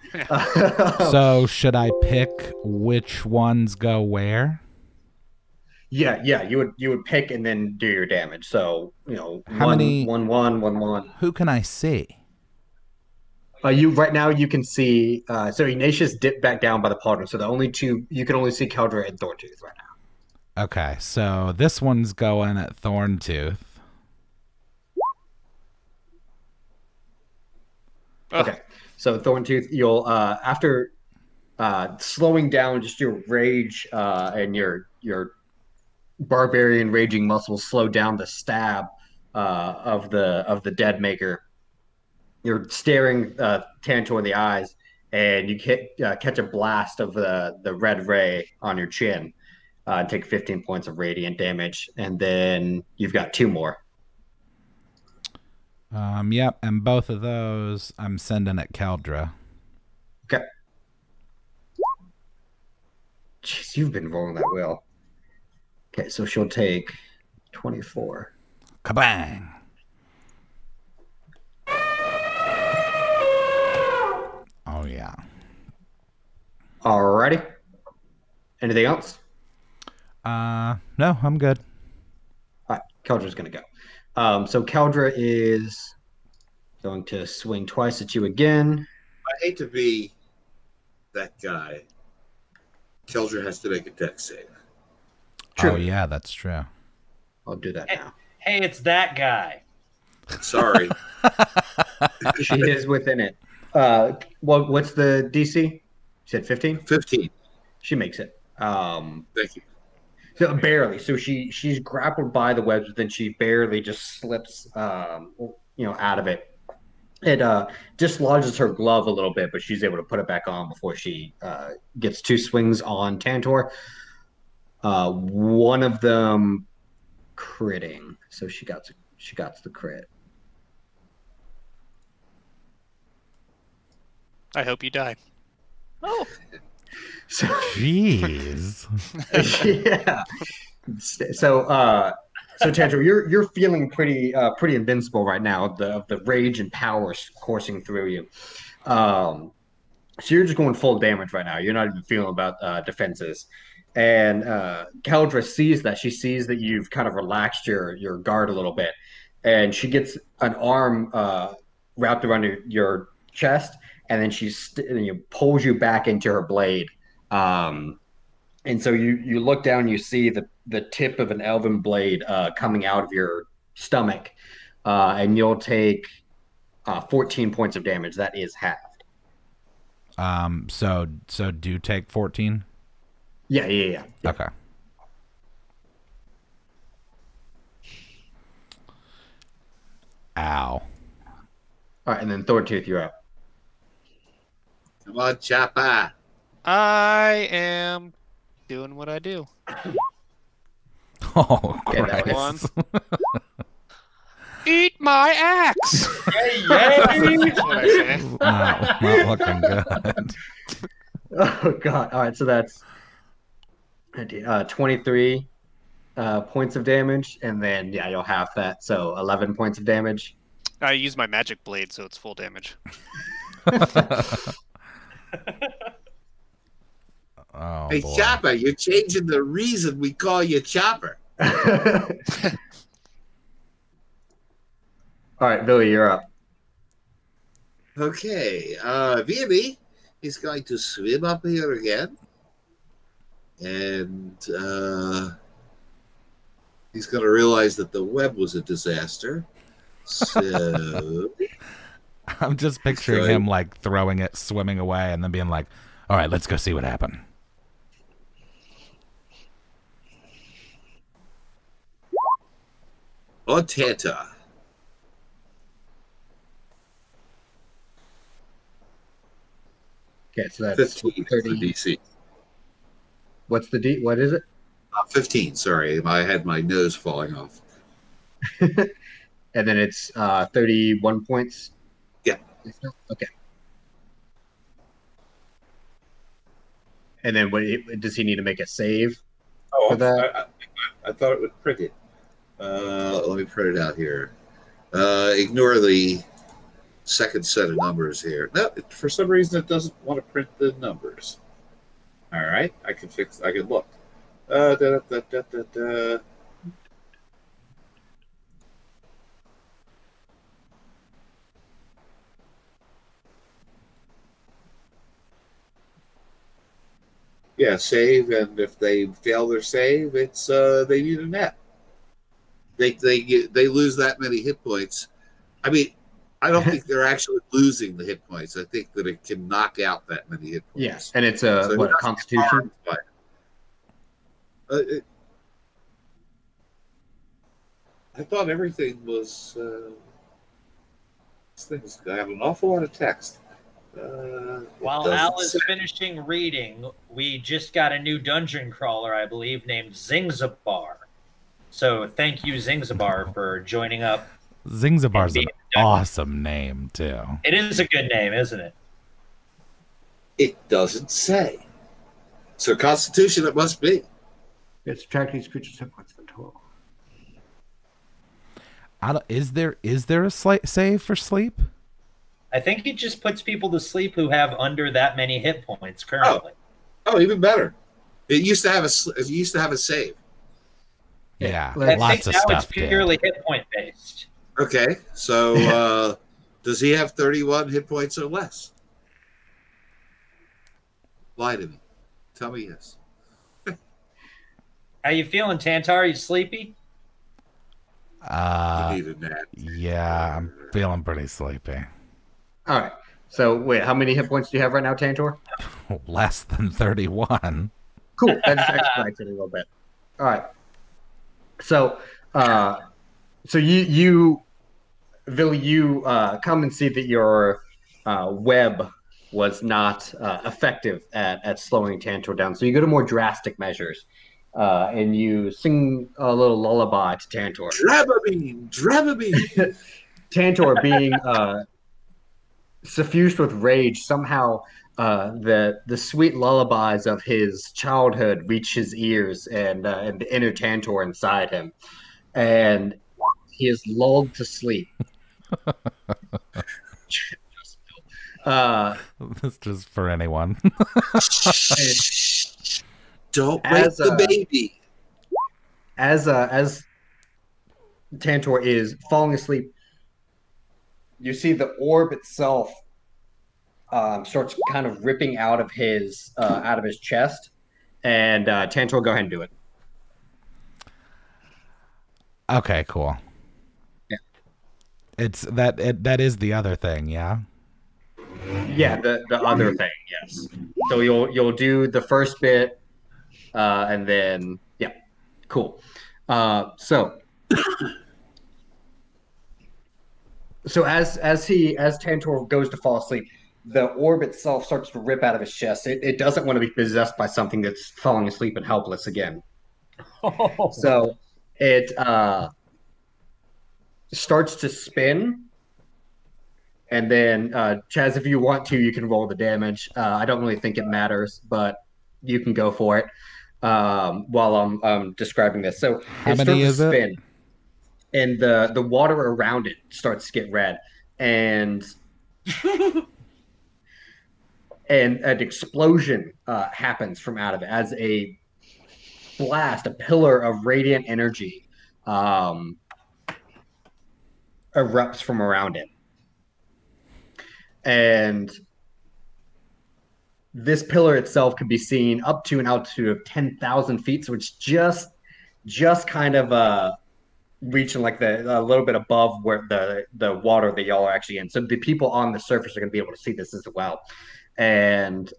Speaker 1: So should I pick which ones go where?
Speaker 2: Yeah, you would pick and then do your damage. So,
Speaker 1: How many-
Speaker 2: 1, 1, 1, 1.
Speaker 1: Who can I see?
Speaker 2: You right now you can see so Ignacious dipped back down by the pauldron, so the only two you can only see Keldra and Thornstooth right now.
Speaker 1: Okay, so this one's going at Thornstooth.
Speaker 3: Oh.
Speaker 2: Okay. So Thornstooth, you'll after slowing down just your rage and your barbarian raging muscles slow down the stab of the dead maker. You're staring Tantor in the eyes, and you catch a blast of the red ray on your chin. Take 15 points of radiant damage, and then you've got 2 more.
Speaker 1: Yep, and both of those I'm sending at Keldra.
Speaker 2: Okay. Jeez, you've been rolling that well. Okay, so she'll take 24.
Speaker 1: Kabang. Oh, yeah.
Speaker 2: Alrighty. Anything else?
Speaker 1: No, I'm good.
Speaker 2: All right, Keldra's going to go. So Keldra is going to swing twice at you again.
Speaker 6: I hate to be that guy. Keldra has to make a dex save.
Speaker 2: True.
Speaker 1: Oh, yeah, that's true.
Speaker 2: I'll do that now.
Speaker 4: Hey, it's that guy.
Speaker 6: Sorry.
Speaker 2: She is within it. What's the DC? You said 15?
Speaker 6: 15.
Speaker 2: She makes it.
Speaker 6: Thank you.
Speaker 2: So barely. So she's grappled by the webs, but then she barely just slips, out of it. It dislodges her glove a little bit, but she's able to put it back on before she gets 2 swings on Tantor. One of them critting, so she got the crit.
Speaker 3: I hope you die.
Speaker 5: Oh,
Speaker 2: So,
Speaker 1: Jeez.
Speaker 2: yeah. So Tantor, you're feeling pretty invincible right now of the rage and power coursing through you. So you're just going full damage right now. You're not even feeling about defenses. And Keldra sees that. She sees that you've kind of relaxed your guard a little bit, and she gets an arm wrapped around your chest, and then she pulls you back into her blade. And so you look down, you see the tip of an elven blade coming out of your stomach, and you'll take 14 points of damage. That is halved.
Speaker 1: So do take 14?
Speaker 2: Yeah.
Speaker 1: Okay. Ow.
Speaker 2: All right, and then Thornstooth, you're up.
Speaker 6: Come on, Chopper.
Speaker 3: I am doing what I do.
Speaker 1: Oh,
Speaker 2: Okay, that
Speaker 1: Christ.
Speaker 3: Eat my axe!
Speaker 4: Yay!
Speaker 3: That's what I say.
Speaker 1: not looking good.
Speaker 2: Oh God! All right, so that's 23 points of damage, and then you'll have that, so 11 points of damage.
Speaker 3: I use my magic blade, so it's full damage.
Speaker 1: Oh,
Speaker 6: Hey,
Speaker 1: boy.
Speaker 6: Chopper, you're changing the reason we call you Chopper.
Speaker 2: All right, Villi, you're up.
Speaker 6: Okay, Villi is going to swim up here again. And he's going to realize that the web was a disaster. So,
Speaker 1: I'm just picturing him like throwing it, swimming away, and then being like, all right, let's go see what happened.
Speaker 6: on Tantor.
Speaker 2: Okay, so that's
Speaker 6: 15 for
Speaker 2: 30.
Speaker 6: DC.
Speaker 2: What's the D? What is it?
Speaker 6: 15, sorry. I had my nose falling off.
Speaker 2: And then it's 31 points?
Speaker 6: Yeah.
Speaker 2: Okay. And then does he need to make a save?
Speaker 6: Oh,
Speaker 2: For that?
Speaker 6: I thought it would print it. Let me print it out here. Ignore the second set of numbers here. No, for some reason it doesn't want to print the numbers. All right, I can look. Yeah, save, and if they fail their save, it's they need a net. They lose that many hit points. I mean, I don't think they're actually losing the hit points. I think that it can knock out that many hit points.
Speaker 2: Yes, and it's a
Speaker 6: So
Speaker 2: Constitution?
Speaker 6: I thought everything was. This thing's got an awful lot of text.
Speaker 4: While Al is finishing reading, we just got a new dungeon crawler, I believe, named Zingzabar. So thank you, Zingzabar, for joining up.
Speaker 1: Zingzabar's an awesome name, too.
Speaker 4: It is a good name, isn't it?
Speaker 6: It doesn't say. So Constitution it must be.
Speaker 2: It's subtract each creature's hit points from total.
Speaker 1: Is there a save for sleep?
Speaker 4: I think it just puts people to sleep who have under that many hit points currently.
Speaker 6: Oh, even better. It used to have a save.
Speaker 1: Yeah,
Speaker 4: I
Speaker 1: lots
Speaker 4: think
Speaker 1: of
Speaker 4: now
Speaker 1: stuff.
Speaker 4: it's purely hit point based.
Speaker 6: Okay, so does he have 31 hit points or less? Lie to me. Tell me yes.
Speaker 4: How you feeling, Tantor? You sleepy?
Speaker 6: You need a nap.
Speaker 1: Yeah, I'm feeling pretty sleepy.
Speaker 2: All right. So wait, how many hit points do you have right now, Tantor?
Speaker 1: Less than 31.
Speaker 2: Cool. That just expedites it a little bit. All right. So, you, Villi, you come and see that your web was not effective at slowing Tantor down. So you go to more drastic measures, and you sing a little lullaby to Tantor.
Speaker 6: Dramamine.
Speaker 2: Tantor, being suffused with rage, somehow the sweet lullabies of his childhood reach his ears, and the inner Tantor inside him, and he is lulled to sleep.
Speaker 1: This is for anyone.
Speaker 6: Don't wake the baby.
Speaker 2: As Tantor is falling asleep, you see the orb itself starts kind of ripping out of his chest, and Tantor, go ahead and do it.
Speaker 1: Okay, cool.
Speaker 2: Yeah.
Speaker 1: It's that is the other thing, yeah.
Speaker 2: Yeah, the other thing, yes. So you'll do the first bit, and then yeah, cool. So as Tantor goes to fall asleep, the orb itself starts to rip out of his chest. It doesn't want to be possessed by something that's falling asleep and helpless again. So it starts to spin. And then, Chaz, if you want to, you can roll the damage. I don't really think it matters, but you can go for it while I'm describing this. So
Speaker 1: how many is it?
Speaker 2: And the water around it starts to get red, and and an explosion happens from out of it as a pillar of radiant energy erupts from around it. And this pillar itself can be seen up to an altitude of 10,000 feet, so it's just kind of reaching like a little bit above where the water that y'all are actually in. So the people on the surface are going to be able to see this as well. And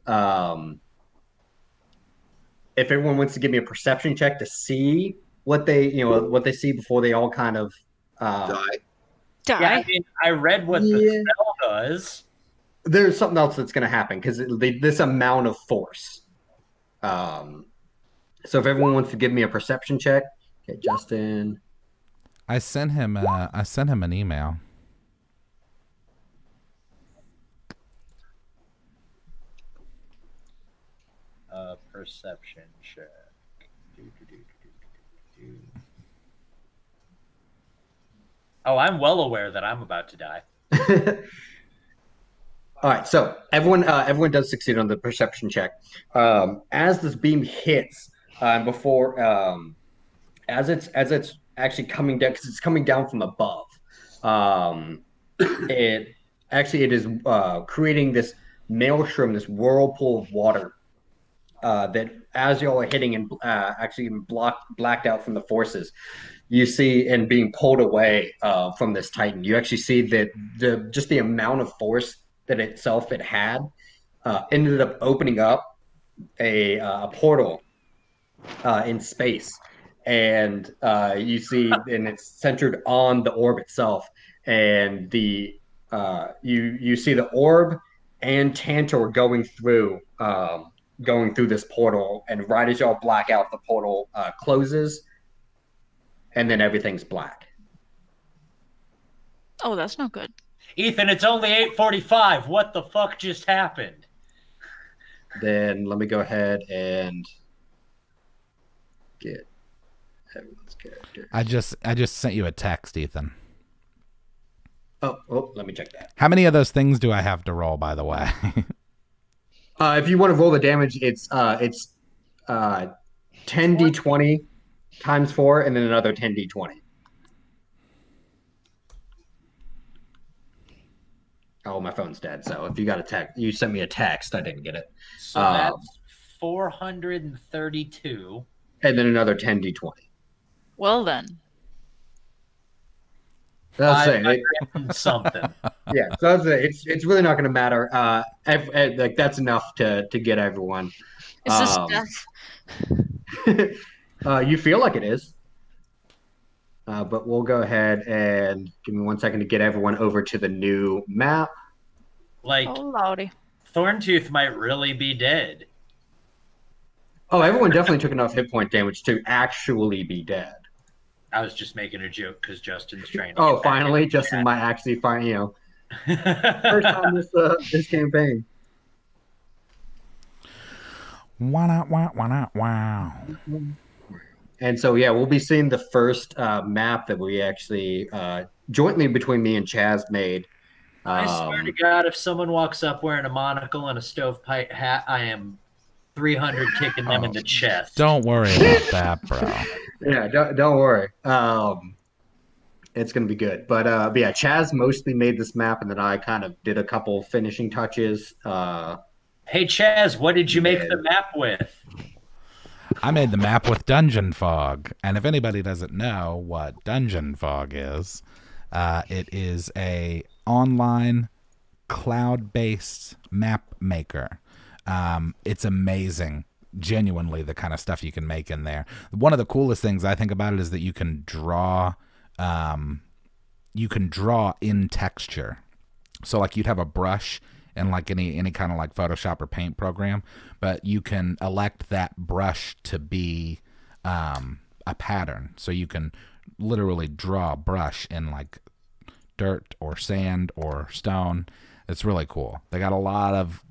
Speaker 2: if everyone wants to give me a perception check to see what they see before they all kind of
Speaker 5: Die.
Speaker 4: Yeah, I mean, I read what the spell does.
Speaker 2: There's something else that's going to happen because this amount of force. So if everyone wants to give me a perception check, okay, Justen.
Speaker 1: I sent him an email.
Speaker 4: Perception check. Oh, I'm well aware that I'm about to die.
Speaker 2: All right, so everyone does succeed on the perception check. As this beam hits, before as it's actually coming down, because it's coming down from above, it is creating this maelstrom, this whirlpool of water that as y'all are hitting and actually blacked out from the forces, you see, and being pulled away from this Titan. You actually see that the amount of force that it had ended up opening up a portal in space, and you see, and it's centered on the orb itself, and you see the orb and Tantor going through this portal, and right as y'all black out, the portal closes, and then everything's black.
Speaker 5: Oh, that's not good.
Speaker 4: Ethan, it's only 8:45. What the fuck just happened?
Speaker 2: Then let me go ahead and get everyone's character.
Speaker 1: I just sent you a text, Ethan.
Speaker 2: Oh, let me check that.
Speaker 1: How many of those things do I have to roll, by the way?
Speaker 2: If you want to roll the damage, it's 10d20 times 4, and then another 10d20. Oh, my phone's dead. So if you got a text, you sent me a text. I didn't get it.
Speaker 4: So that's 432.
Speaker 2: And then another 10d20.
Speaker 5: Well then.
Speaker 2: That's it.
Speaker 4: Something.
Speaker 2: Yeah, so that's it. It's really not going to matter. Like that's enough to get everyone.
Speaker 5: Is this death?
Speaker 2: You feel like it is. But we'll go ahead and give me 1 second to get everyone over to the new map.
Speaker 4: Like,
Speaker 5: Oh lordy.
Speaker 4: Thornstooth might really be dead.
Speaker 2: Oh, everyone definitely took enough hit point damage to actually be dead.
Speaker 4: I was just making a joke because Justin's trying to.
Speaker 2: Oh, finally, Justen might actually find, first time this campaign.
Speaker 1: Wow.
Speaker 2: And so, yeah, we'll be seeing the first map that we actually jointly between me and Chaz made.
Speaker 4: I swear to God, if someone walks up wearing a monocle and a stovepipe hat, I am 300 kicking them in the chest.
Speaker 1: Don't worry about that, bro.
Speaker 2: Yeah, don't worry. It's going to be good. But yeah, Chaz mostly made this map, and then I kind of did a couple finishing touches.
Speaker 4: Hey, Chaz, what did you make the map with?
Speaker 1: I made the map with Dungeon Fog, and if anybody doesn't know what Dungeon Fog is, it is a online cloud-based map maker. It's amazing, genuinely, the kind of stuff you can make in there. One of the coolest things I think about it is that you can draw in texture. So like you'd have a brush in like any kind of like Photoshop or Paint program, but you can elect that brush to be a pattern. So you can literally draw a brush in like dirt or sand or stone. It's really cool. They got a lot of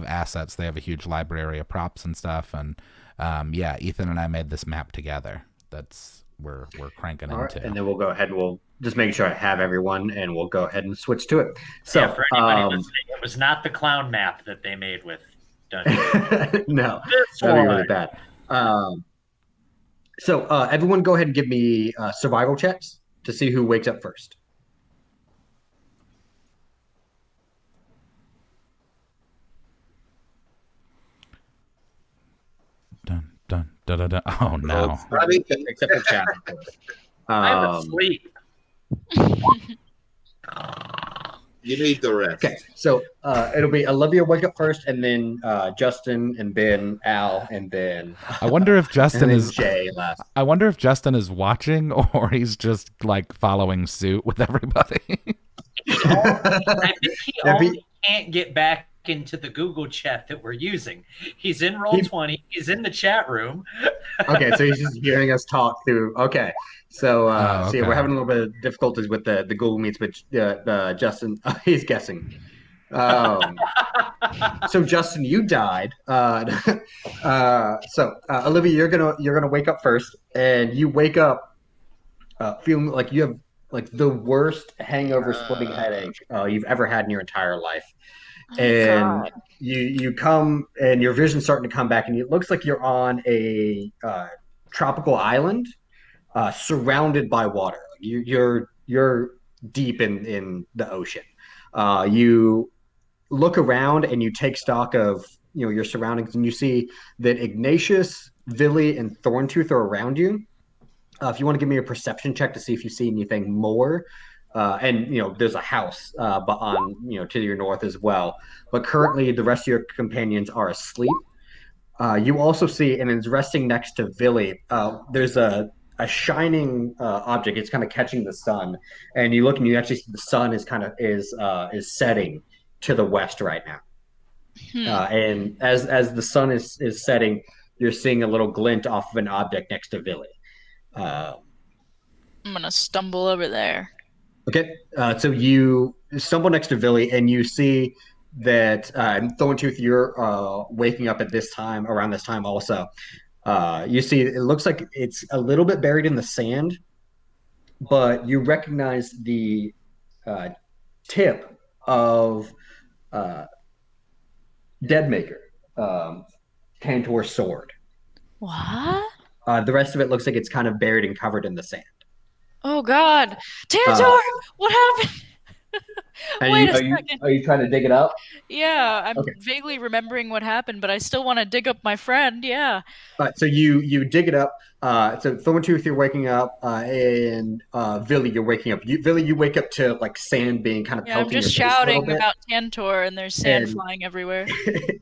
Speaker 1: assets. They have a huge library of props and stuff. And yeah, Ethan and I made this map together. That's we're cranking
Speaker 2: All right,
Speaker 1: into.
Speaker 2: and then we'll go ahead. We'll just make sure I have everyone, and we'll go ahead and switch to it. So,
Speaker 4: yeah, for anybody listening, it was not the clown map that they made with Dungeon.
Speaker 2: no, that'd be really bad. So everyone, go ahead and give me survival checks to see who wakes up first.
Speaker 1: Dun, dun, dun, dun, dun. Oh no!
Speaker 2: Except for chat, of course.
Speaker 4: I'm asleep.
Speaker 6: You need the rest.
Speaker 2: Okay, so it'll be Olivia wake up first, and then Justen, and then Al, and then
Speaker 1: I wonder if Justen is
Speaker 2: Jay last.
Speaker 1: I wonder if Justen is watching or he's just like following suit with everybody.
Speaker 4: I think he only can't get back into the Google chat that we're using. He's in Roll20. He's in the chat room.
Speaker 2: Okay, so he's just hearing us talk through. Okay, so
Speaker 1: okay.
Speaker 2: we're having a little bit of difficulties with the Google Meets, but Justen, he's guessing. So Justen, you died. So Olivia, you're gonna wake up first, and you wake up feeling like you have like the worst hangover, splitting headache you've ever had in your entire life. And you come, and your vision's starting to come back, and it looks like you're on a tropical island surrounded by water. You're deep in the ocean. You look around and you take stock of your surroundings, and you see that Ignacious, Villi, and Thornstooth are around you. If you want to give me a perception check to see if you see anything more. And there's a house but on to your north as well, but currently the rest of your companions are asleep. You also see, and it's resting next to Villi, there's a shining object. It's kind of catching the sun, and you look and you actually see the sun is setting to the west right now. And as the sun is setting, you're seeing a little glint off of an object next to Villi.
Speaker 5: I'm gonna stumble over there.
Speaker 2: Okay, so you stumble next to Villi, and you see that Thornstooth, you're waking up at this time, around this time also. You see, it looks like it's a little bit buried in the sand, but you recognize the tip of Deadmaker, Tantor's sword.
Speaker 5: What?
Speaker 2: The rest of it looks like it's kind of buried and covered in the sand.
Speaker 5: Oh God, Tantor! What happened? Wait a second.
Speaker 2: Are you trying to dig it up?
Speaker 5: Yeah, I'm
Speaker 2: Okay.
Speaker 5: vaguely remembering what happened, but I still want to dig up my friend. Yeah.
Speaker 2: So you dig it up. So Thorntooth, you're waking up, and Villi, you're waking up. Villi, you wake up to like sand being kind of
Speaker 5: Yeah, I'm
Speaker 2: pelting
Speaker 5: just
Speaker 2: your face a little
Speaker 5: shouting
Speaker 2: bit.
Speaker 5: about Tantor, and there's sand
Speaker 2: And-
Speaker 5: flying everywhere.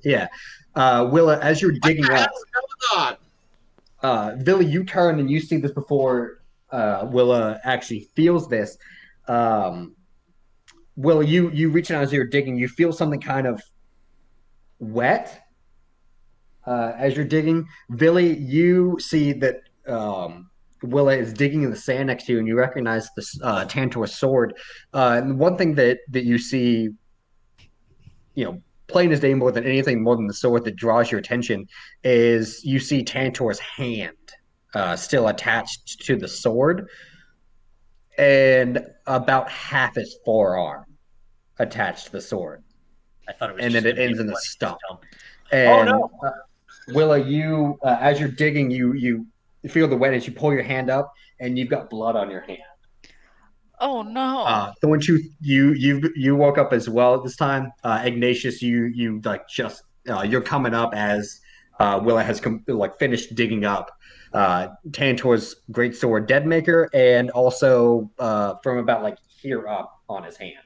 Speaker 2: Yeah. Willa, as you're digging up,
Speaker 6: What's going on?
Speaker 2: Villi, you turn and you see this before Willa actually feels this. Willa, you reach out as you're digging, you feel something kind of wet as you're digging. Villi, you see that Willa is digging in the sand next to you, and you recognize this Tantor's sword. And one thing that you see, plain as day more than anything, more than the sword that draws your attention, is you see Tantor's hand still attached to the sword, and about half his forearm attached to the sword.
Speaker 4: I thought it was
Speaker 2: And
Speaker 4: just
Speaker 2: then it
Speaker 4: gonna be
Speaker 2: ends
Speaker 4: a
Speaker 2: in the
Speaker 4: bloody
Speaker 2: stump.
Speaker 4: stump.
Speaker 2: And,
Speaker 4: no.
Speaker 2: Willa, you as you're digging, you feel the wetness. You pull your hand up, and you've got blood on your hand.
Speaker 5: Oh no.
Speaker 2: Thorntooth, you woke up as well at this time. Ignacious, you like just you're coming up as Willa has finished digging up Tantor's greatsword Deadmaker, and also from about like here up on his hand.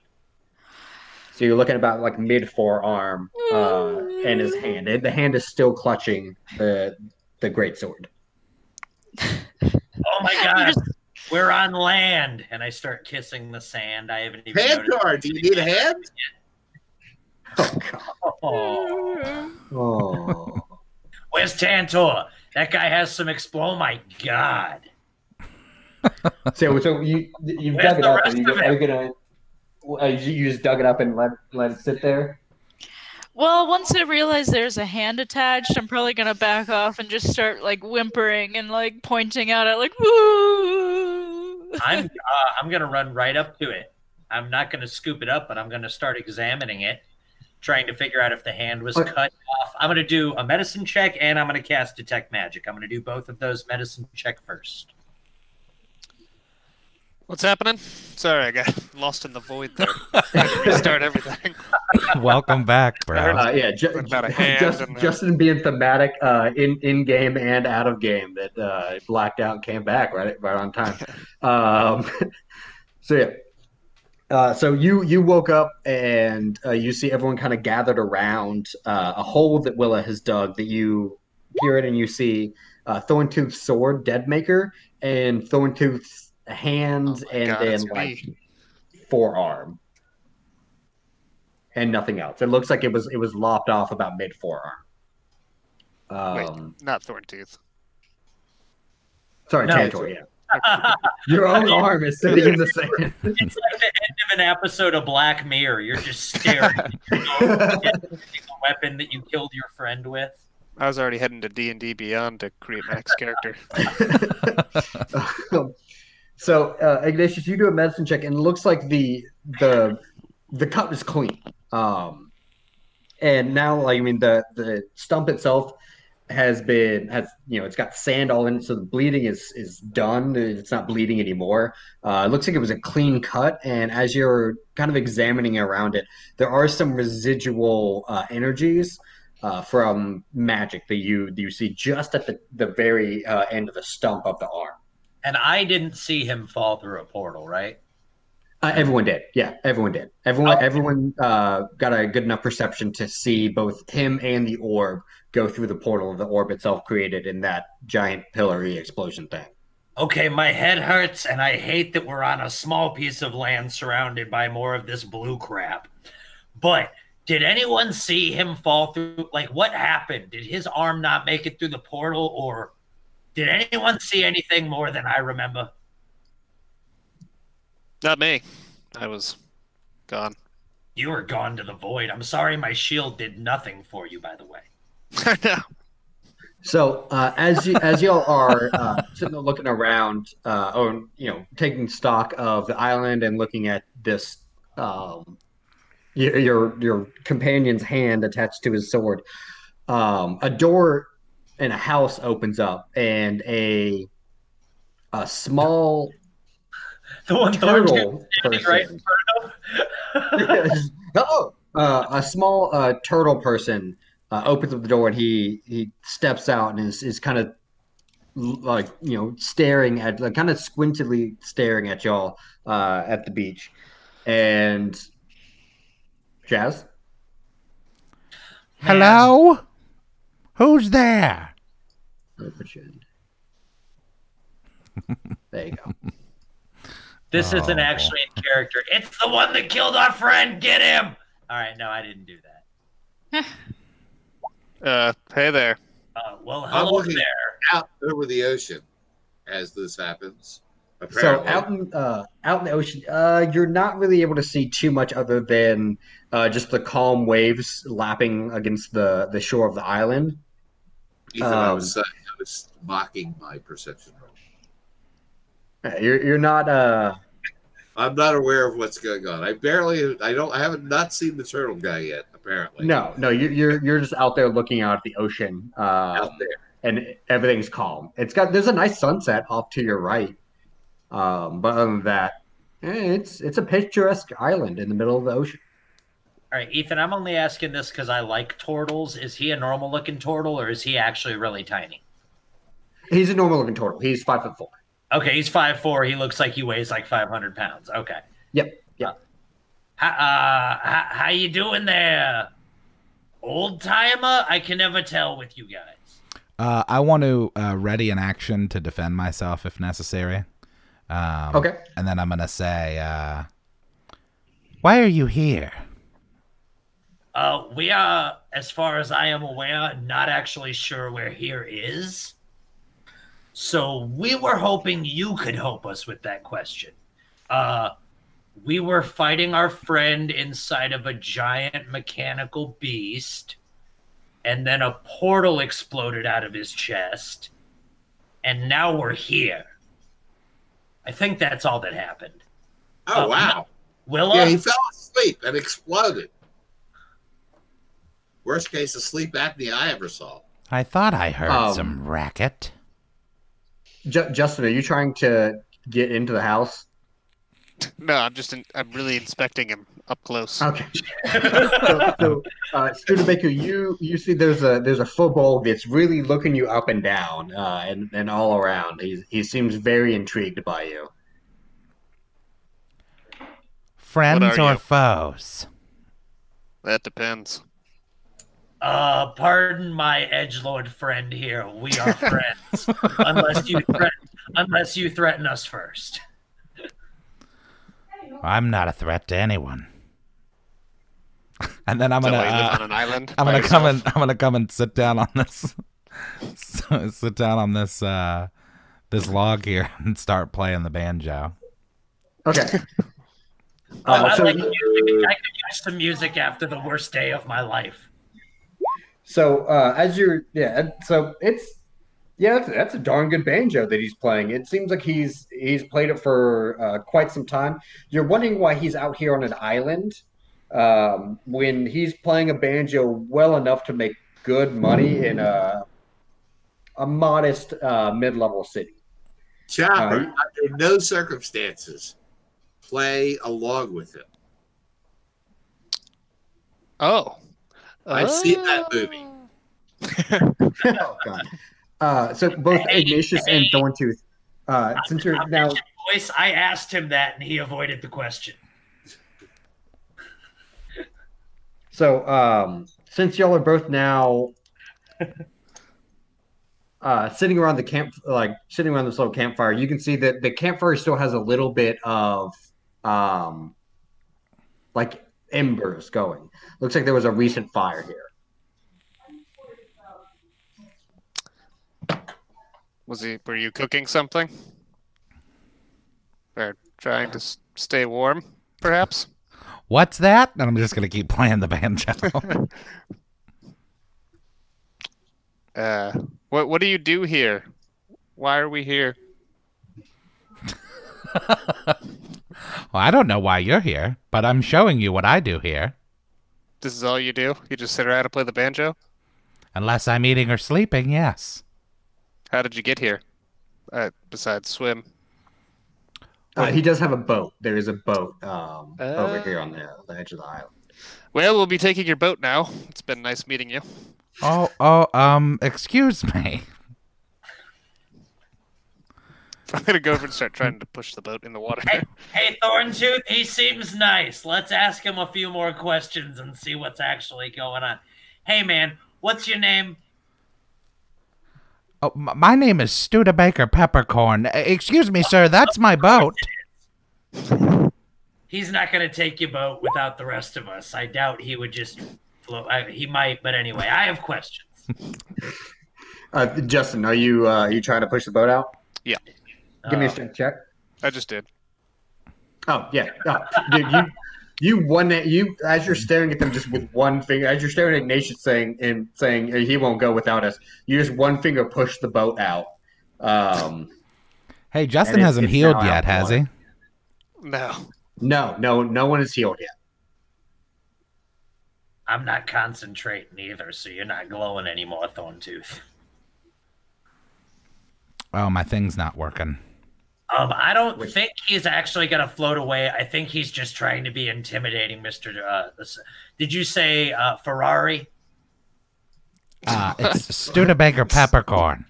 Speaker 2: So you're looking about like mid forearm and his hand. The hand is still clutching the greatsword.
Speaker 4: Oh my God. We're on land, and I start kissing the sand. I haven't even
Speaker 6: Tantor, do you need a hand?
Speaker 2: Oh God.
Speaker 4: Oh.
Speaker 2: Oh.
Speaker 4: Where's Tantor? That guy has some explode. Oh my God.
Speaker 2: So you've
Speaker 4: Where's
Speaker 2: dug it
Speaker 4: the
Speaker 2: up.
Speaker 4: rest
Speaker 2: And
Speaker 4: of it?
Speaker 2: are you gonna? You just dug it up and let it sit there.
Speaker 5: Well, once I realize there's a hand attached, I'm probably gonna back off and just start like whimpering and like pointing out at like woo.
Speaker 4: I'm gonna run right up to it. I'm not gonna scoop it up, but I'm gonna start examining it, trying to figure out if the hand was cut off. I'm gonna do a medicine check, and I'm gonna cast detect magic. I'm gonna do both of those medicine check first.
Speaker 3: What's happening? Sorry, I got lost in the void there. I had to restart everything.
Speaker 1: Welcome back, bro.
Speaker 2: Yeah,
Speaker 3: About a hand and
Speaker 2: Justen being thematic in game and out of game that blacked out and came back right on time. So yeah, so you woke up and you see everyone kind of gathered around a hole that Willa has dug. That you peer in and you see Thorntooth's sword, Deadmaker, and Thorntooth's hands, and
Speaker 3: God,
Speaker 2: then
Speaker 3: it's
Speaker 2: like
Speaker 3: me.
Speaker 2: forearm. And nothing else. It looks like it was lopped off about mid forearm.
Speaker 3: Wait, not Thorntooth.
Speaker 2: Sorry,
Speaker 4: No.
Speaker 2: Tantor. Yeah, your own arm is sitting in the sand.
Speaker 4: It's like the end of an episode of Black Mirror. You're just staring at the weapon that you killed your friend with.
Speaker 3: I was already heading to D&D Beyond to create my next character.
Speaker 2: So, Ignacious, you do a medicine check, and it looks like the cut is clean. And now, like, I mean, the stump itself has it's got sand all in it, so the bleeding is done. It's not bleeding anymore. It looks like it was a clean cut, and as you're kind of examining around it, there are some residual energies from magic that you see just at the very end of the stump of the arm.
Speaker 4: And I didn't see him fall through a portal, right?
Speaker 2: Everyone did. Yeah, everyone did. Everyone got a good enough perception to see both him and the orb go through the portal the orb itself created in that giant pillory explosion thing.
Speaker 4: Okay, my head hurts, and I hate that we're on a small piece of land surrounded by more of this blue crap. But did anyone see him fall through? Like, what happened? Did his arm not make it through the portal, or did anyone see anything more than I remember?
Speaker 3: Not me. I was gone.
Speaker 4: You were gone to the void. I'm sorry my shield did nothing for you, by the way.
Speaker 3: I know.
Speaker 2: So as y'all are sitting there looking around, or taking stock of the island and looking at this, your companion's hand attached to his sword, a door in a house opens up, and a small
Speaker 4: The one
Speaker 2: turtle
Speaker 4: standing right in
Speaker 2: person.
Speaker 4: front of him.
Speaker 2: Oh, a small turtle person opens up the door, and he steps out and is kind of like staring at, like, kind of squintedly staring at y'all at the beach. And Chaz,
Speaker 1: Hello? Who's there?
Speaker 2: let me put you in. There you go.
Speaker 4: This isn't
Speaker 1: Oh.
Speaker 4: actually in character. It's the one that killed our friend. Get him! All right, no, I didn't do that.
Speaker 3: Hey there.
Speaker 4: Well,
Speaker 6: I'm
Speaker 4: hello
Speaker 6: looking
Speaker 4: there.
Speaker 6: out over the ocean as this happens.
Speaker 2: So
Speaker 6: Apparently.
Speaker 2: out in the ocean, you're not really able to see too much other than just the calm waves lapping against the shore of the island.
Speaker 6: Ethan, I was mocking my perception roll.
Speaker 2: You're not
Speaker 6: I'm not aware of what's going on. I haven't not seen the turtle guy yet. Apparently,
Speaker 2: no, you're just out there looking out at the ocean,
Speaker 6: out there.
Speaker 2: and everything's calm. There's a nice sunset off to your right, but other than that, it's a picturesque island in the middle of the ocean.
Speaker 4: All right, Ethan, I'm only asking this because I like turtles. Is he a normal-looking turtle, or is he actually really tiny?
Speaker 2: He's a normal looking turtle. He's 5'4".
Speaker 4: Okay, he's 5'4". He looks like he weighs like 500 pounds. Okay.
Speaker 2: Yep.
Speaker 4: How you doing there, old timer? I can never tell with you guys.
Speaker 1: I want to ready an action to defend myself if necessary.
Speaker 2: Okay.
Speaker 1: And then I'm going to say, why are you here?
Speaker 4: We are, as far as I am aware, not actually sure where here is. So we were hoping you could help us with that question. We were fighting our friend inside of a giant mechanical beast, and then a portal exploded out of his chest, and now we're here. I think that's all that happened.
Speaker 6: Oh, wow.
Speaker 4: Willa?
Speaker 6: Yeah, he fell asleep and exploded. Worst case of sleep apnea I ever saw.
Speaker 1: I thought I heard
Speaker 2: Um,
Speaker 1: some racket.
Speaker 2: Justin, are you trying to get into the house?
Speaker 3: No, I'm really inspecting him up close.
Speaker 2: Okay. So Studebaker, you see there's a Firbolg that's really looking you up and down, and all around. He seems very intrigued by you.
Speaker 1: Friends
Speaker 3: are
Speaker 1: or
Speaker 3: you?
Speaker 1: foes?
Speaker 3: That depends.
Speaker 4: Pardon my edgelord friend here. We are friends, unless you threaten us first.
Speaker 1: I'm not a threat to anyone. And then I'm
Speaker 3: So
Speaker 1: gonna
Speaker 3: you live on an island.
Speaker 1: I'm
Speaker 3: by
Speaker 1: gonna come
Speaker 3: yourself?
Speaker 1: and I'm gonna come and sit down on this sit down on this this log here and start playing the banjo.
Speaker 2: Okay.
Speaker 4: I
Speaker 2: So
Speaker 4: like music. I could use some music after the worst day of my life.
Speaker 2: So that's a darn good banjo that he's playing. It seems like he's played it for quite some time. You're wondering why he's out here on an island when he's playing a banjo well enough to make good money in a modest mid-level city.
Speaker 6: Chopper, under no circumstances, play along with him.
Speaker 3: Oh.
Speaker 6: I've seen that movie.
Speaker 2: Oh, God. So both Ignacious and Thornstooth, since you're now
Speaker 4: Voice, I asked him that, and he avoided the question.
Speaker 2: So, since y'all are both now sitting around the camp, like sitting around this little campfire, you can see that the campfire still has a little bit of like embers going. Looks like there was a recent fire here.
Speaker 3: Were you cooking something? Or trying to stay warm, perhaps?
Speaker 1: What's that? And I'm just gonna keep playing the banjo.
Speaker 3: What do you do here? Why are we here?
Speaker 1: Well, I don't know why you're here, but I'm showing you what I do here.
Speaker 3: This is all you do? You just sit around and play the banjo?
Speaker 1: Unless I'm eating or sleeping, yes.
Speaker 3: How did you get here? Besides swim.
Speaker 2: He does have a boat. There is a boat over here on the edge of the island.
Speaker 3: Well, we'll be taking your boat now. It's been nice meeting you.
Speaker 1: Excuse me.
Speaker 3: I'm gonna go over and start trying to push the boat in the water.
Speaker 4: Hey, Thornstooth, he seems nice. Let's ask him a few more questions and see what's actually going on. Hey, man, what's your name?
Speaker 1: Oh, my name is Studebaker Peppercorn. Excuse me, sir, that's my boat.
Speaker 4: He's not going to take your boat without the rest of us. I doubt he would just float. He might, but anyway, I have questions.
Speaker 2: Justen, are you trying to push the boat out?
Speaker 3: Yeah.
Speaker 2: Give me a strength check.
Speaker 3: I just did.
Speaker 2: Oh yeah, dude, you as you're staring at them just with one finger, as you're staring at Ignatius saying he won't go without us. You just one finger push the boat out.
Speaker 1: Hey, Justen hasn't healed yet, has he?
Speaker 3: No.
Speaker 2: No one is healed yet.
Speaker 4: I'm not concentrating either, so you're not glowing anymore, Thornstooth.
Speaker 1: Oh, my thing's not working.
Speaker 4: I don't think he's actually going to float away. I think he's just trying to be intimidating, Mr. Did you say Ferrari?
Speaker 1: It's Studebaker Peppercorn.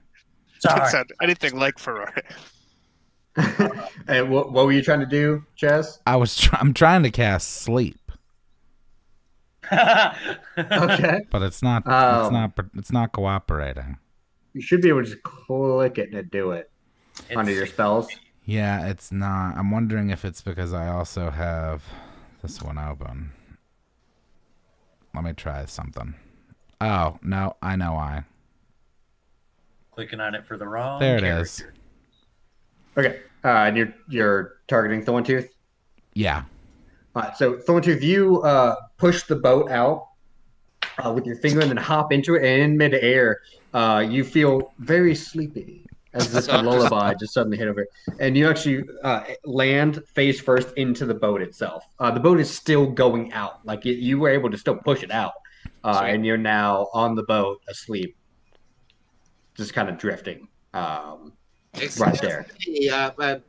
Speaker 3: Sorry. Doesn't sound anything like Ferrari.
Speaker 2: Hey, what were you trying to do, Chaz?
Speaker 1: I'm trying to cast sleep.
Speaker 2: Okay.
Speaker 1: But it's not cooperating.
Speaker 2: You should be able to just click it and do it under your spells.
Speaker 1: Yeah, it's not. I'm wondering if it's because I also have this one open. Let me try something. Oh, no, I know why.
Speaker 4: Clicking on it for the wrong
Speaker 1: There it
Speaker 4: character.
Speaker 1: is.
Speaker 2: Okay. And you're targeting Thornstooth?
Speaker 1: Yeah.
Speaker 2: All right, so Thornstooth, you push the boat out with your finger and then hop into it, and in midair, you feel very sleepy as if a lullaby just suddenly hit over. And you actually land face first into the boat itself. The boat is still going out. Like you were able to still push it out, and you're now on the boat asleep, just kind of drifting right there.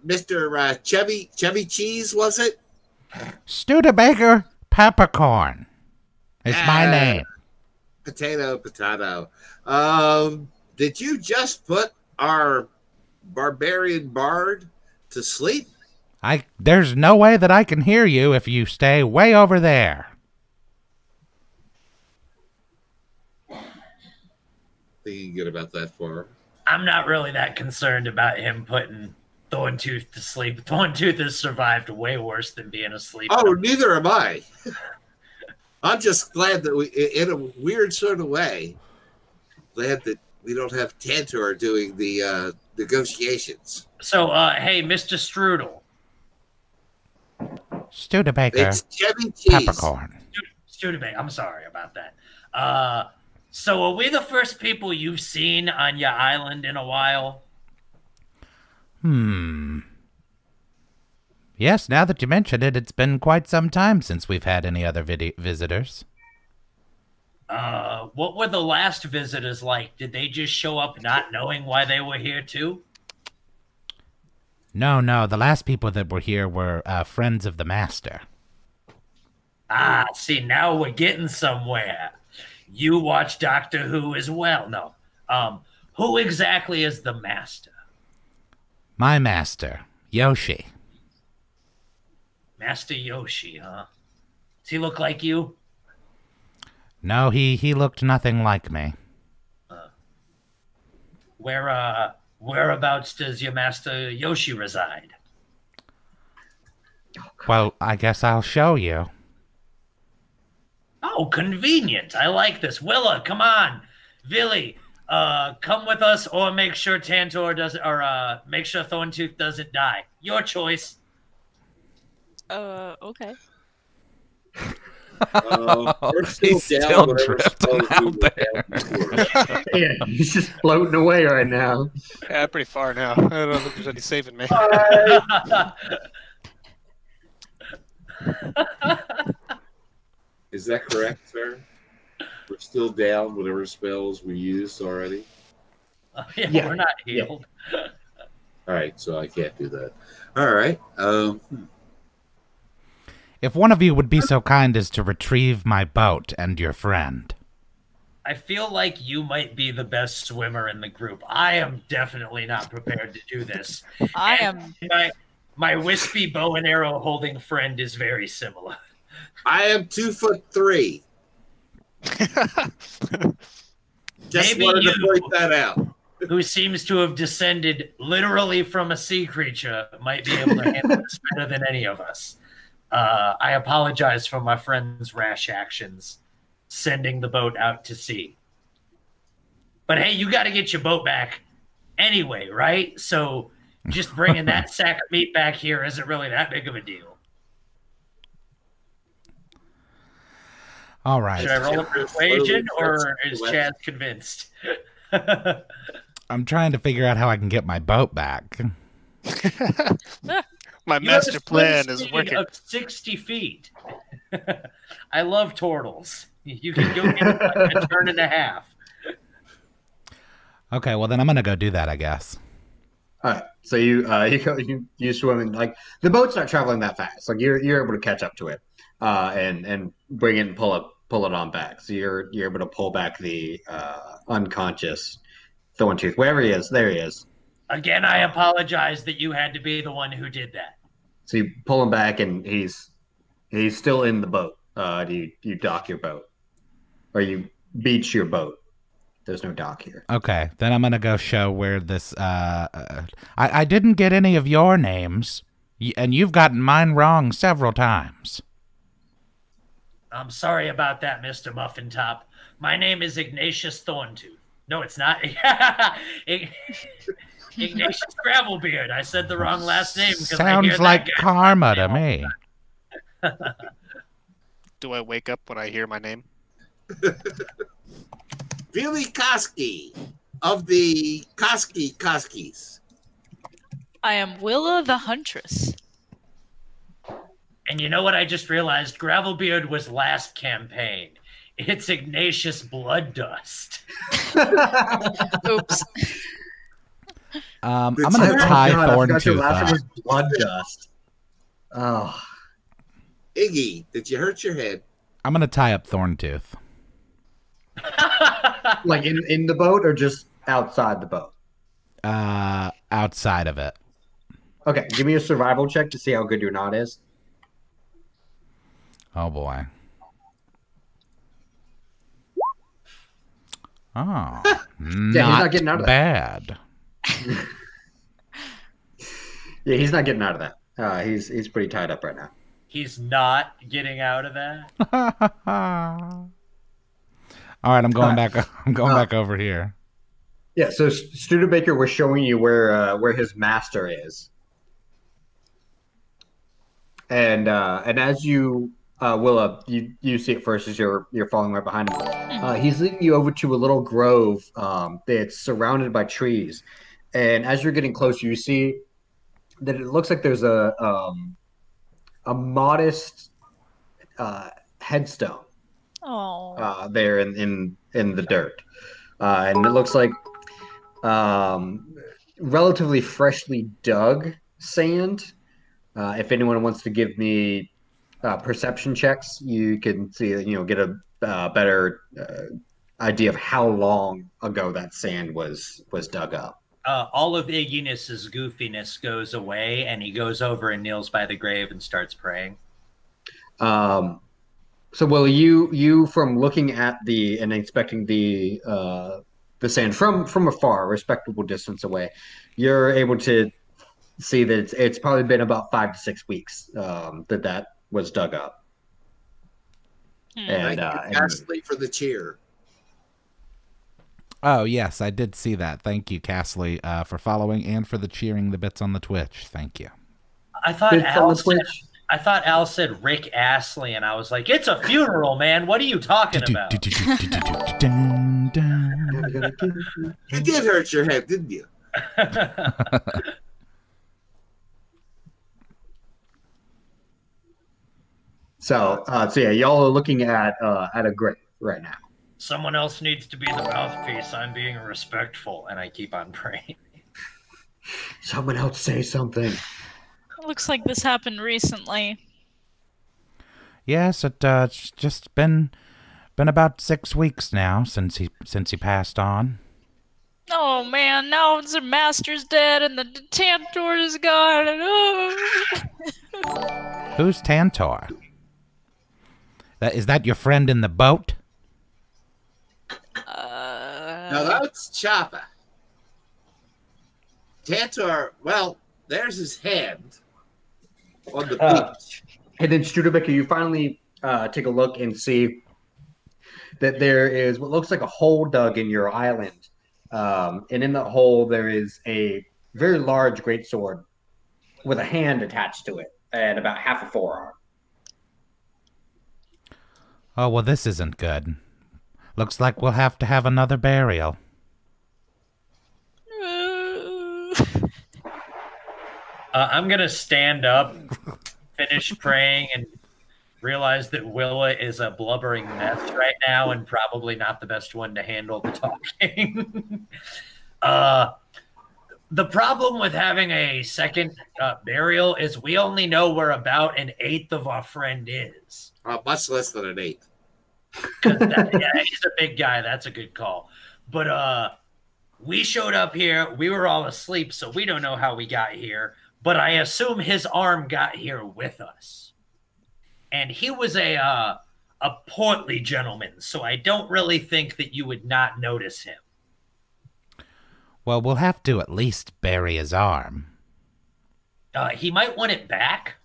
Speaker 6: Mr. Chevy Cheese, was it?
Speaker 1: Studebaker Peppercorn. It's my name.
Speaker 6: Potato. Did you just put our barbarian bard to sleep?
Speaker 1: There's no way that I can hear you if you stay way over there.
Speaker 6: Thinking good about that for her.
Speaker 4: I'm not really that concerned about him putting Thornstooth to sleep. Thornstooth has survived way worse than being asleep.
Speaker 6: Oh, neither am I. I'm just glad that we, in a weird sort of way, glad that we don't have Tantor doing the negotiations.
Speaker 4: So, hey, Mr. Strudel.
Speaker 1: Studebaker
Speaker 6: It's Chevy Cheese.
Speaker 1: Peppercorn.
Speaker 4: Studebaker, I'm sorry about that. So are we the first people you've seen on your island in a while?
Speaker 1: Yes, now that you mention it, it's been quite some time since we've had any other visitors.
Speaker 4: What were the last visitors like? Did they just show up not knowing why they were here too?
Speaker 1: No, the last people that were here were friends of the master.
Speaker 4: Ah, see, now we're getting somewhere. You watch Doctor Who as well. No. Who exactly is the master?
Speaker 1: My master, Yoshi.
Speaker 4: Master Yoshi, huh? Does he look like you?
Speaker 1: No, he looked nothing like me.
Speaker 4: Whereabouts does your master Yoshi reside?
Speaker 1: Well, I guess I'll show you.
Speaker 4: Oh, convenient. I like this. Willa, come on. Villi, come with us, or make sure Tantor doesn't, or make sure Thornstooth doesn't die. Your choice.
Speaker 5: Okay.
Speaker 6: We're
Speaker 1: He's
Speaker 6: still down
Speaker 1: still
Speaker 6: whatever
Speaker 1: drifting
Speaker 6: spells we
Speaker 1: out
Speaker 6: were
Speaker 1: there.
Speaker 6: down before.
Speaker 2: Yeah, he's just floating away right now.
Speaker 3: Yeah, pretty far now. I don't think there's any saving me.
Speaker 6: Is that correct, sir? We're still down whatever spells we used already.
Speaker 2: Yeah.
Speaker 4: We're not healed.
Speaker 6: All right, so I can't do that. All right.
Speaker 1: If one of you would be so kind as to retrieve my boat and your friend.
Speaker 4: I feel like you might be the best swimmer in the group. I am definitely not prepared to do this.
Speaker 5: I
Speaker 4: And
Speaker 5: am.
Speaker 4: My wispy bow and arrow holding friend is very similar.
Speaker 6: I am 2'3". Just
Speaker 4: Maybe
Speaker 6: wanted to
Speaker 4: you-
Speaker 6: point that out.
Speaker 4: Who seems to have descended literally from a sea creature might be able to handle this better than any of us. I apologize for my friend's rash actions, sending the boat out to sea. But hey, you got to get your boat back anyway, right? So just bringing that sack of meat back here isn't really that big of a deal.
Speaker 1: All right.
Speaker 4: Should I roll a persuasion, or is Chaz convinced?
Speaker 1: I'm trying to figure out how I can get my boat back.
Speaker 3: My
Speaker 4: You have a
Speaker 3: master plan
Speaker 4: swim
Speaker 3: is
Speaker 4: speed
Speaker 3: working.
Speaker 4: of 60 feet. I love turtles. You can go get it like a turn and a half.
Speaker 1: Okay, well then I'm gonna go do that, I guess.
Speaker 2: All right, so you swim in, like, the boat's not traveling that fast. Like, you're able to catch up to it, and bring it and pull it on back. So you're able to pull back the unconscious Thornstooth, wherever he is. There he is.
Speaker 4: Again, I apologize that you had to be the one who did that.
Speaker 2: So you pull him back, and he's still in the boat. Do you dock your boat, or you beach your boat? There's no dock here.
Speaker 1: Okay, then I'm gonna go show where this. I didn't get any of your names, and you've gotten mine wrong several times.
Speaker 4: I'm sorry about that, Mr. Muffin Top. My name is Ignacious Thorntooth. No, it's not. Ignacious Gravelbeard. I said the wrong last name.
Speaker 1: Sounds like karma to me.
Speaker 3: Do I wake up when I hear my name?
Speaker 6: Villi Koski of the Koskis.
Speaker 5: I am Willa the Huntress.
Speaker 4: And you know what I just realized? Gravelbeard was last campaign. It's Ignatius Bloddust.
Speaker 5: Oops.
Speaker 1: I'm
Speaker 6: It's
Speaker 1: gonna
Speaker 6: like-
Speaker 1: tie
Speaker 2: God, I forgot your
Speaker 1: Thornstooth
Speaker 2: last
Speaker 1: up.
Speaker 2: name was Bloodust. Oh,
Speaker 6: Iggy, did you hurt your head?
Speaker 1: I'm gonna tie up Thorntooth.
Speaker 2: like in the boat or just outside the boat?
Speaker 1: Outside of it.
Speaker 2: Okay, give me a survival check to see how good your knot is.
Speaker 1: Oh boy. Oh,
Speaker 2: not getting out of that.
Speaker 1: bad.
Speaker 2: Yeah, he's not getting out of that. He's pretty tied up right now.
Speaker 4: He's not getting out of that.
Speaker 1: All right, I'm going back. I'm going back over here.
Speaker 2: Yeah, so Studebaker was showing you where his master is, and as you Willa, you see it first as you're following right behind him. He's leading you over to a little grove that's surrounded by trees, and as you're getting closer, you see that it looks like there's a modest headstone there in the dirt, and it looks like relatively freshly dug sand. If anyone wants to give me perception checks, you can see, get a better idea of how long ago that sand was dug up.
Speaker 4: All of Ignacious' goofiness goes away, and he goes over and kneels by the grave and starts praying.
Speaker 2: So, Will, you from looking at and inspecting the sand from afar, a respectable distance away, you're able to see that it's probably been about 5 to 6 weeks that was dug up. And,
Speaker 6: Thank you, Castley, for the cheer.
Speaker 1: Oh yes, I did see that. Thank you, Castley, for following and for the cheering the bits on the Twitch. Thank you.
Speaker 4: I thought
Speaker 2: Bits on
Speaker 4: Al
Speaker 2: the
Speaker 4: said,
Speaker 2: Twitch.
Speaker 4: I thought Al said Rick Astley, and I was like, it's a funeral, man. What are you talking about?
Speaker 6: You did hurt your head, didn't you?
Speaker 2: So yeah, y'all are looking at a grave right now.
Speaker 4: Someone else needs to be the mouthpiece. I'm being respectful, and I keep on praying.
Speaker 2: Someone else say something.
Speaker 5: Looks like this happened recently.
Speaker 1: Yes, it's just been about 6 weeks now since he passed on.
Speaker 5: Oh man, now the master's dead and the Tantor is gone. And, oh.
Speaker 1: Who's Tantor? Is that your friend in the boat?
Speaker 6: No, that's Chopper. Tantor, well, there's his hand on the beach.
Speaker 2: And then Studebaker, you finally take a look and see that there is what looks like a hole dug in your island. And in that hole, there is a very large greatsword with a hand attached to it and about half a forearm.
Speaker 1: Oh, well, this isn't good. Looks like we'll have to have another burial.
Speaker 4: I'm going to stand up, finish praying, and realize that Willa is a blubbering mess right now and probably not the best one to handle the talking. The problem with having a second burial is we only know where about an eighth of our friend is.
Speaker 6: Much less than an eighth.
Speaker 4: Yeah, he's a big guy. That's a good call. But we showed up here. We were all asleep, so we don't know how we got here. But I assume his arm got here with us. And he was a portly gentleman, so I don't really think that you would not notice him.
Speaker 1: Well, we'll have to at least bury his arm.
Speaker 4: He might want it back.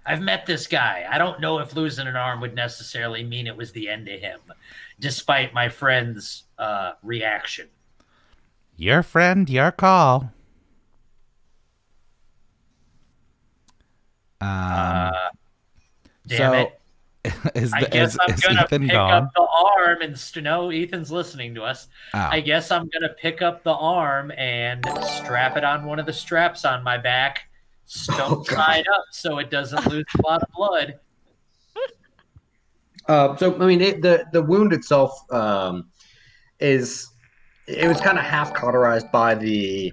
Speaker 4: I've met this guy. I don't know if losing an arm would necessarily mean it was the end of him, despite my friend's reaction.
Speaker 1: Your friend, your call.
Speaker 4: Damn
Speaker 1: so,
Speaker 4: it. I guess I'm going to pick up the arm and no, Ethan's listening to us.
Speaker 1: Oh.
Speaker 4: I guess I'm going to pick up the arm and strap it on one of the straps on my back, tie it up so it doesn't lose a lot of blood.
Speaker 2: So, I mean, the wound itself it was kind of half cauterized by the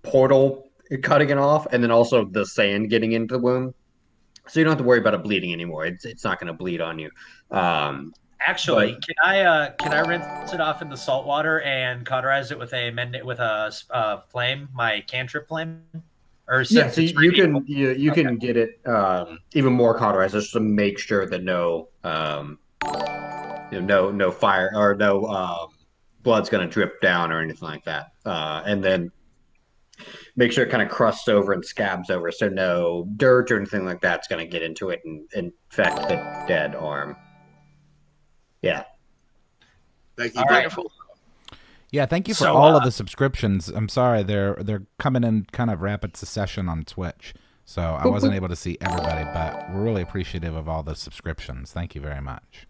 Speaker 2: portal cutting it off, and then also the sand getting into the wound. So you don't have to worry about it bleeding anymore. It's not going to bleed on you.
Speaker 4: Actually, can I rinse it off in the salt water and cauterize it with a flame, my cantrip flame? Or
Speaker 2: yeah, so you can get it even more cauterized just to make sure that no fire or no blood's going to drip down or anything like that, and then make sure it kind of crusts over and scabs over, so no dirt or anything like that's going to get into it and infect the dead arm. Yeah.
Speaker 6: Thank you.
Speaker 4: All right.
Speaker 1: Yeah, thank you for all of the subscriptions. I'm sorry, they're coming in kind of rapid succession on Twitch, so I wasn't able to see everybody, but we're really appreciative of all the subscriptions. Thank you very much.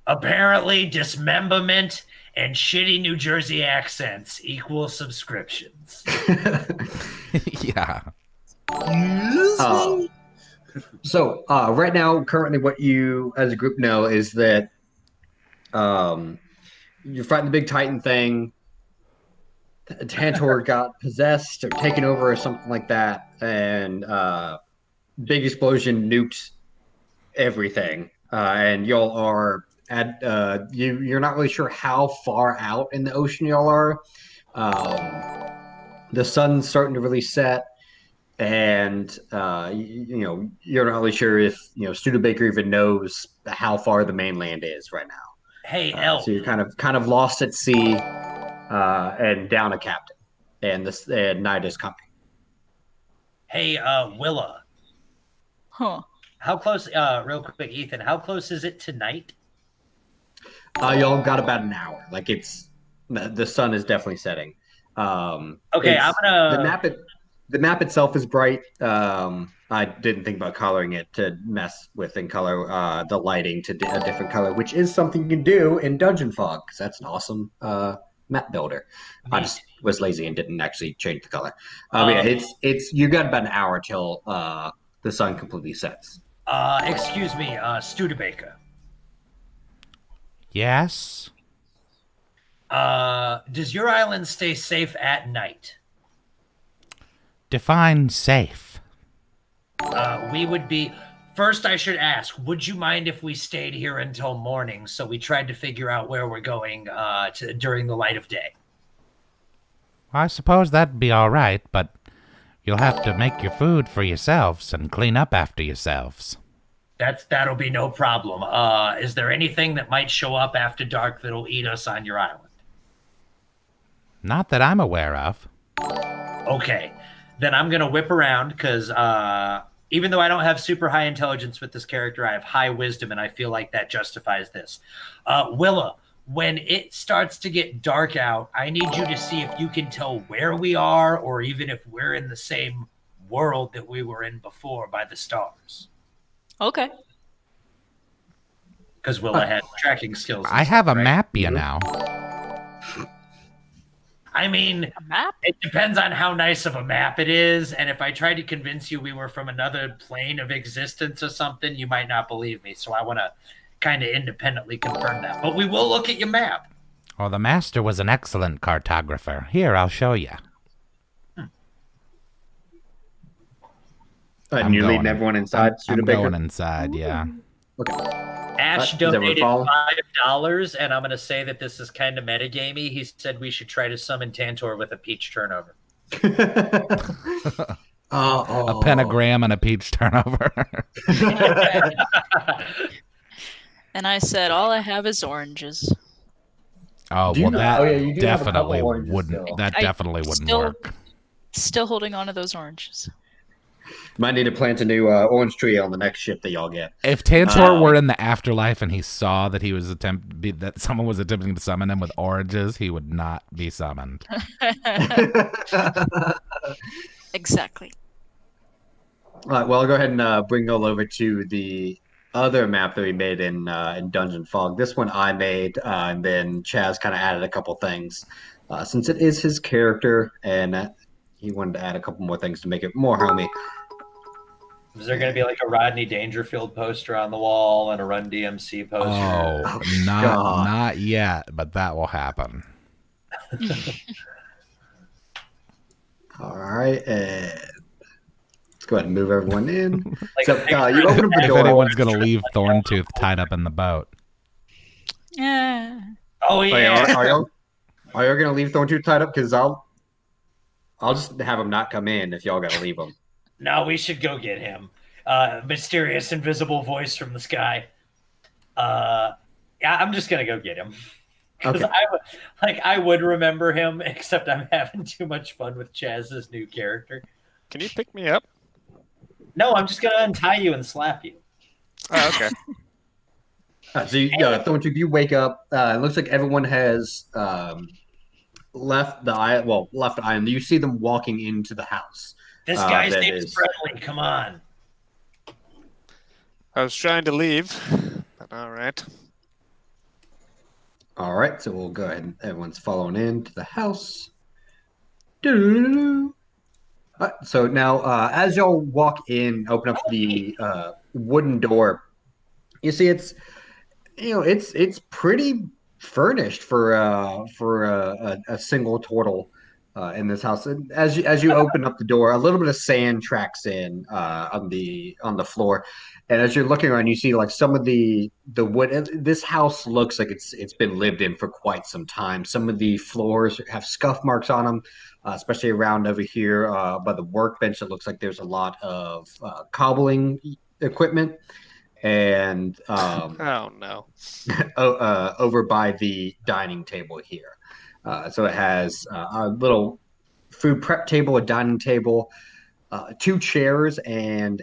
Speaker 4: Apparently, dismemberment and shitty New Jersey accents equal subscriptions.
Speaker 1: Yeah.
Speaker 2: So right now, currently, what you as a group know is that you're fighting the big Titan thing. Tantor got possessed or taken over or something like that, and big explosion nuked everything. And y'all are at you're not really sure how far out in the ocean y'all are. The sun's starting to really set, and you're not really sure if Studebaker even knows how far the mainland is right now.
Speaker 4: Hey, Elf.
Speaker 2: So you're kind of lost at sea, and down a captain, and night is coming.
Speaker 4: Hey, Willa.
Speaker 5: Huh.
Speaker 4: How close? Real quick, Ethan. How close is it tonight?
Speaker 2: Y'all got about an hour. Like the sun is definitely setting.
Speaker 4: Okay, I'm gonna.
Speaker 2: the map itself is bright. I didn't think about coloring it to mess with and color the lighting to a different color, which is something you can do in Dungeon Fog because that's an awesome map builder. I just was lazy and didn't actually change the color. Yeah, it's you got about an hour till the sun completely sets.
Speaker 4: Excuse me, Studebaker.
Speaker 1: Yes?
Speaker 4: Does your island stay safe at night?
Speaker 1: Define safe.
Speaker 4: We would be... First, I should ask, would you mind if we stayed here until morning so we tried to figure out where we're going during the light of day?
Speaker 1: I suppose that'd be all right, but you'll have to make your food for yourselves and clean up after yourselves.
Speaker 4: That'll be no problem. Is there anything that might show up after dark that'll eat us on your island?
Speaker 1: Not that I'm aware of.
Speaker 4: Okay. Then I'm going to whip around because even though I don't have super high intelligence with this character, I have high wisdom, and I feel like that justifies this. Willa, when it starts to get dark out, I need you to see if you can tell where we are or even if we're in the same world that we were in before by the stars.
Speaker 5: Okay.
Speaker 4: Because Willa had tracking skills.
Speaker 1: I have a
Speaker 4: right?
Speaker 1: map, you know.
Speaker 4: I mean,
Speaker 5: A map?
Speaker 4: it depends on how nice of a map it is. And if I tried to convince you we were from another plane of existence or something, you might not believe me. So I want to kind of independently confirm that. But we will look at your map.
Speaker 1: Well, the master was an excellent cartographer. Here, I'll show you.
Speaker 2: And you're leading everyone inside,
Speaker 1: I'm
Speaker 2: Studebaker?
Speaker 1: going inside, yeah.
Speaker 2: Okay.
Speaker 4: Ash
Speaker 2: Does everyone
Speaker 4: donated
Speaker 2: follow?
Speaker 4: $5, and I'm going to say that this is kind of metagamey. He said we should try to summon Tantor with a peach turnover.
Speaker 1: A pentagram and a peach turnover.
Speaker 5: And I said, all I have is oranges.
Speaker 1: Oh,
Speaker 2: Do you
Speaker 1: well,
Speaker 2: know-
Speaker 1: that
Speaker 2: oh, yeah, you do have a couple
Speaker 1: definitely
Speaker 2: oranges
Speaker 1: wouldn't.
Speaker 2: still.
Speaker 1: That
Speaker 5: I
Speaker 1: definitely wouldn't
Speaker 5: still-
Speaker 1: work.
Speaker 5: Still holding on to those oranges.
Speaker 2: Might need to plant a new orange tree on the next ship that y'all get.
Speaker 1: If Tantor were in the afterlife and he saw that he was that someone was attempting to summon him with oranges, he would not be summoned.
Speaker 5: Exactly.
Speaker 2: All right, well, I'll go ahead and bring y'all over to the other map that we made in Dungeon Fog. This one I made, and then Chaz kind of added a couple things. Since it is his character, and he wanted to add a couple more things to make it more homey.
Speaker 4: Is there going to be like a Rodney Dangerfield poster on the wall and a Run DMC poster?
Speaker 1: Oh,
Speaker 2: God.
Speaker 1: not yet, but that will happen.
Speaker 2: All right, and let's go ahead and move everyone in.
Speaker 4: Like
Speaker 2: So
Speaker 4: a picture
Speaker 2: you
Speaker 4: of
Speaker 2: open up the
Speaker 1: If
Speaker 2: door.
Speaker 1: anyone's gonna leave Thornstooth tied up in the boat,
Speaker 5: Yeah.
Speaker 4: Oh,
Speaker 2: Wait,
Speaker 4: yeah.
Speaker 2: are y'all gonna leave Thornstooth tied up? Because I'll just have him not come in if y'all gotta leave him.
Speaker 4: No, we should go get him. Mysterious, invisible voice from the sky. Yeah, I'm just gonna go get him. Because
Speaker 2: Okay.
Speaker 4: I would remember him, except I'm having too much fun with Chaz's new character.
Speaker 3: Can you pick me up?
Speaker 4: No, I'm just gonna untie you and slap you.
Speaker 3: Oh, okay.
Speaker 2: So Thornstooth, you wake up. It looks like everyone has left the island. Well, left the island. You see them walking into the house.
Speaker 4: This guy's
Speaker 2: that
Speaker 4: name is
Speaker 2: is-
Speaker 4: Friendly. Come on.
Speaker 3: I was trying to leave, but all right.
Speaker 2: All right, so we'll go ahead and everyone's following into the house. Doo-doo-doo-doo. All right, so now, as y'all walk in, open up the wooden door, you see it's pretty furnished for a single turtle in this house. And as you open up the door, a little bit of sand tracks in on the floor. And as you're looking around, you see like some of the wood. This house looks like it's been lived in for quite some time. Some of the floors have scuff marks on them, especially around over here by the workbench. It looks like there's a lot of cobbling equipment, and
Speaker 3: Oh no.
Speaker 2: over by the dining table here. So it has a little food prep table, a dining table, 2 chairs, and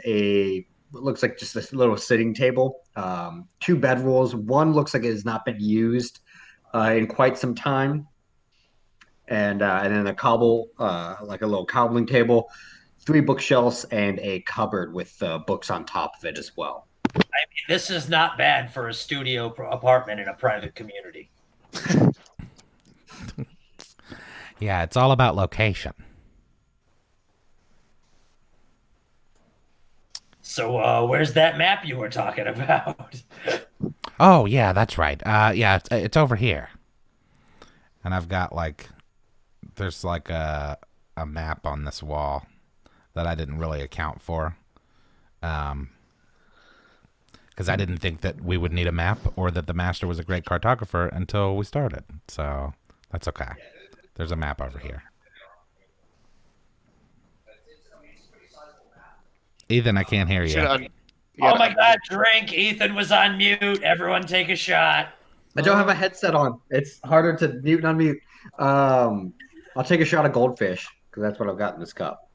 Speaker 2: what looks like just a little sitting table, 2 bedrolls. One looks like it has not been used in quite some time. and then a cobble, like a little cobbling table, 3 bookshelves, and a cupboard with books on top of it as well.
Speaker 4: This is not bad for a studio apartment in a private community.
Speaker 1: Yeah, it's all about location.
Speaker 4: So, where's that map you were talking about?
Speaker 1: Oh, yeah, that's right. Yeah, it's over here. And I've got, like, there's, like, a map on this wall that I didn't really account for. Because I didn't think that we would need a map or that the master was a great cartographer until we started. So, that's okay. There's a map over here. Ethan, I can't hear you.
Speaker 4: Oh my God, drink. Ethan was on mute. Everyone take a shot.
Speaker 2: I don't have a headset on. It's harder to mute and unmute. I'll take a shot of goldfish because that's what I've got in this cup.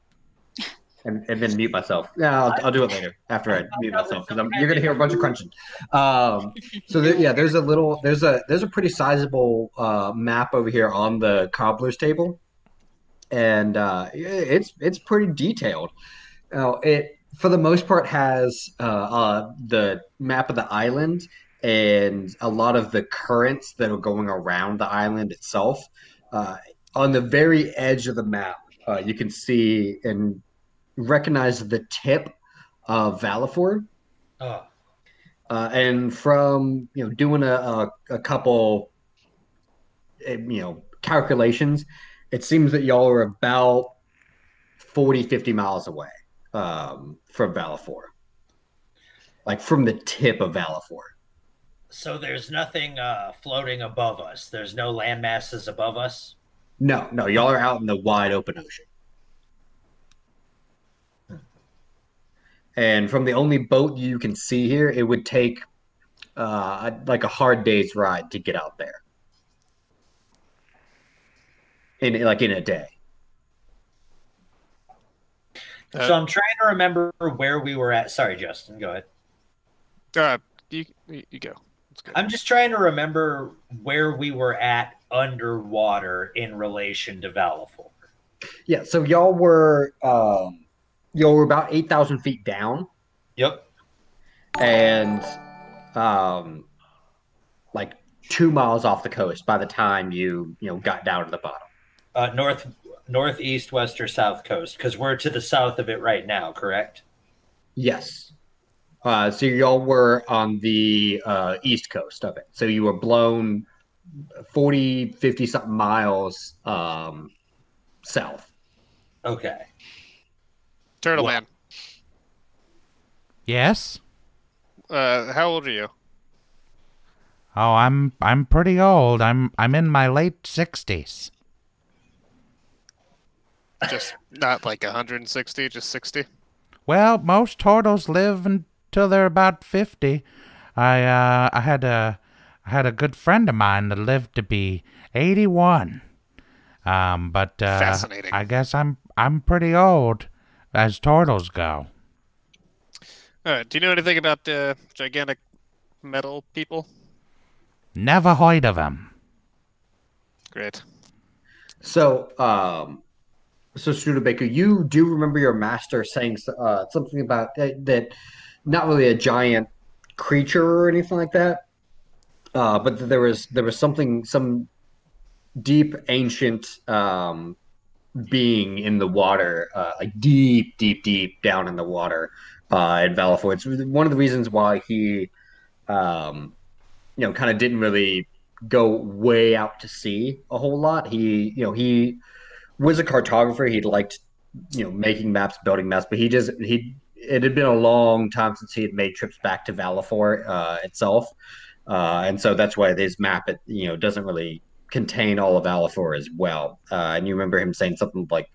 Speaker 2: And then mute myself. Yeah, I'll do it later after I mute myself because you're gonna hear a bunch of crunching. There's a pretty sizable map over here on the cobbler's table, and it's pretty detailed. It for the most part has the map of the island and a lot of the currents that are going around the island itself. On the very edge of the map, you can see and recognize the tip of Valifor. And from doing a couple calculations, it seems that y'all are about 40-50 miles away from Valifor, like from the tip of Valifor.
Speaker 4: So there's nothing floating above us. There's no land masses above us.
Speaker 2: No, y'all are out in the wide open ocean. And from the only boat you can see here, it would take like a hard day's ride to get out there. In a day.
Speaker 4: So I'm trying to remember where we were at. Sorry, Justen, go ahead.
Speaker 3: You go.
Speaker 4: I'm just trying to remember where we were at underwater in relation to Valifor.
Speaker 2: Yeah, so y'all were about 8,000 feet down.
Speaker 4: Yep.
Speaker 2: And like 2 miles off the coast by the time you got down to the bottom.
Speaker 4: Northeast, west, or south coast, because we're to the south of it right now, correct?
Speaker 2: Yes. So y'all were on the east coast of it. So you were blown 40, 50 something miles south.
Speaker 4: Okay.
Speaker 3: Turtle Man.
Speaker 1: Yes?
Speaker 3: How old are you?
Speaker 1: Oh, I'm pretty old. I'm in my late 60s.
Speaker 3: Just not like 160, just 60?
Speaker 1: Well, most turtles live until they're about 50. I had a good friend of mine that lived to be 81. But
Speaker 3: Fascinating.
Speaker 1: I guess I'm pretty old as turtles go.
Speaker 3: All right. Do you know anything about the gigantic metal people?
Speaker 1: Never heard of them.
Speaker 3: Great.
Speaker 2: So, Studebaker, you do remember your master saying something about that, not really a giant creature or anything like that, but there was some deep ancient being in the water, like deep down in the water in Valifor. It's one of the reasons why he, kind of didn't really go way out to sea a whole lot. He was a cartographer. He liked, making maps, building maps, but it had been a long time since he had made trips back to Valifor itself. And so that's why this map, doesn't really contain all of Valifor as well. And you remember him saying something like,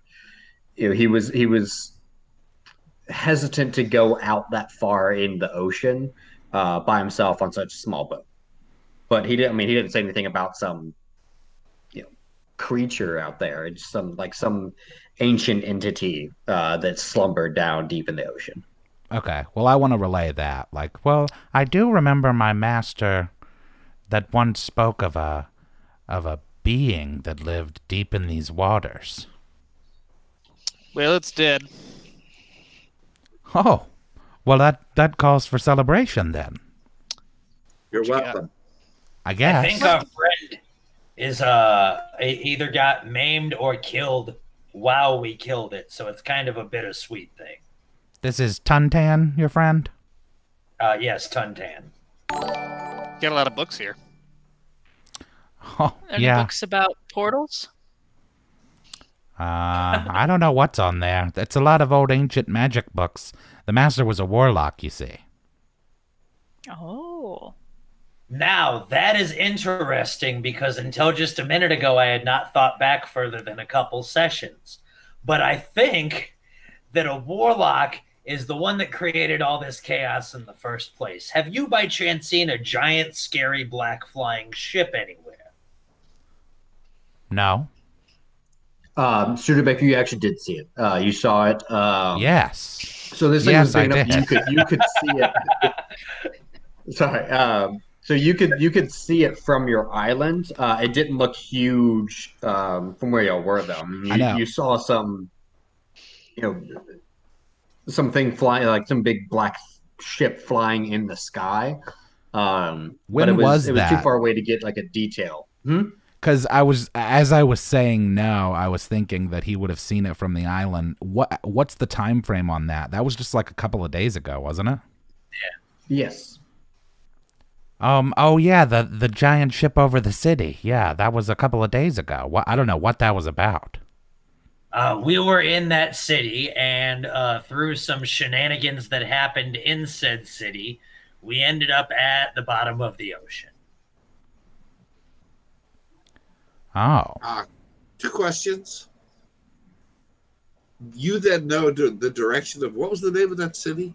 Speaker 2: he was hesitant to go out that far in the ocean by himself on such a small boat. But he didn't say anything about some creature out there. It's some ancient entity that slumbered down deep in the ocean.
Speaker 1: Okay, well, I want to relay that. I do remember my master that once spoke of a being that lived deep in these waters.
Speaker 3: Well, it's dead.
Speaker 1: Oh, well, that calls for celebration then.
Speaker 6: You're
Speaker 3: What you got?
Speaker 6: welcome.
Speaker 1: I guess.
Speaker 4: I think our friend is either got maimed or killed while we killed it, so it's kind of a bittersweet thing.
Speaker 1: This is Tuntan, your friend?
Speaker 4: Yes, Tuntan.
Speaker 3: Got a lot of books here.
Speaker 1: Oh,
Speaker 5: Any
Speaker 1: yeah.
Speaker 5: books about portals?
Speaker 1: I don't know what's on there. It's a lot of old ancient magic books. The master was a warlock, you see.
Speaker 5: Oh.
Speaker 4: Now, that is interesting because until just a minute ago, I had not thought back further than a couple sessions. But I think that a warlock is the one that created all this chaos in the first place. Have you by chance seen a giant, scary, black flying ship anywhere?
Speaker 1: No?
Speaker 2: Studebaker, you actually did see it. You saw it.
Speaker 1: Yes.
Speaker 2: So this thing
Speaker 1: Yes,
Speaker 2: was big
Speaker 1: I
Speaker 2: enough
Speaker 1: did.
Speaker 2: you could see it. Sorry. So you could see it from your island. It didn't look huge from where y'all were, though.
Speaker 1: I know.
Speaker 2: You saw some, something flying, like some big black ship flying in the sky. But
Speaker 1: When
Speaker 2: it was
Speaker 1: was
Speaker 2: too
Speaker 1: that?
Speaker 2: far away to get like a detail.
Speaker 1: Because as I was saying no, I was thinking that he would have seen it from the island. What's the time frame on that? That was just like a couple of days ago, wasn't it?
Speaker 2: Yes.
Speaker 1: Oh yeah, the giant ship over the city. Yeah, that was a couple of days ago. I don't know what that was about.
Speaker 4: We were in that city, and through some shenanigans that happened in said city, we ended up at the bottom of the ocean.
Speaker 1: Oh.
Speaker 6: 2 questions. You then know the direction of, what was the name of that city?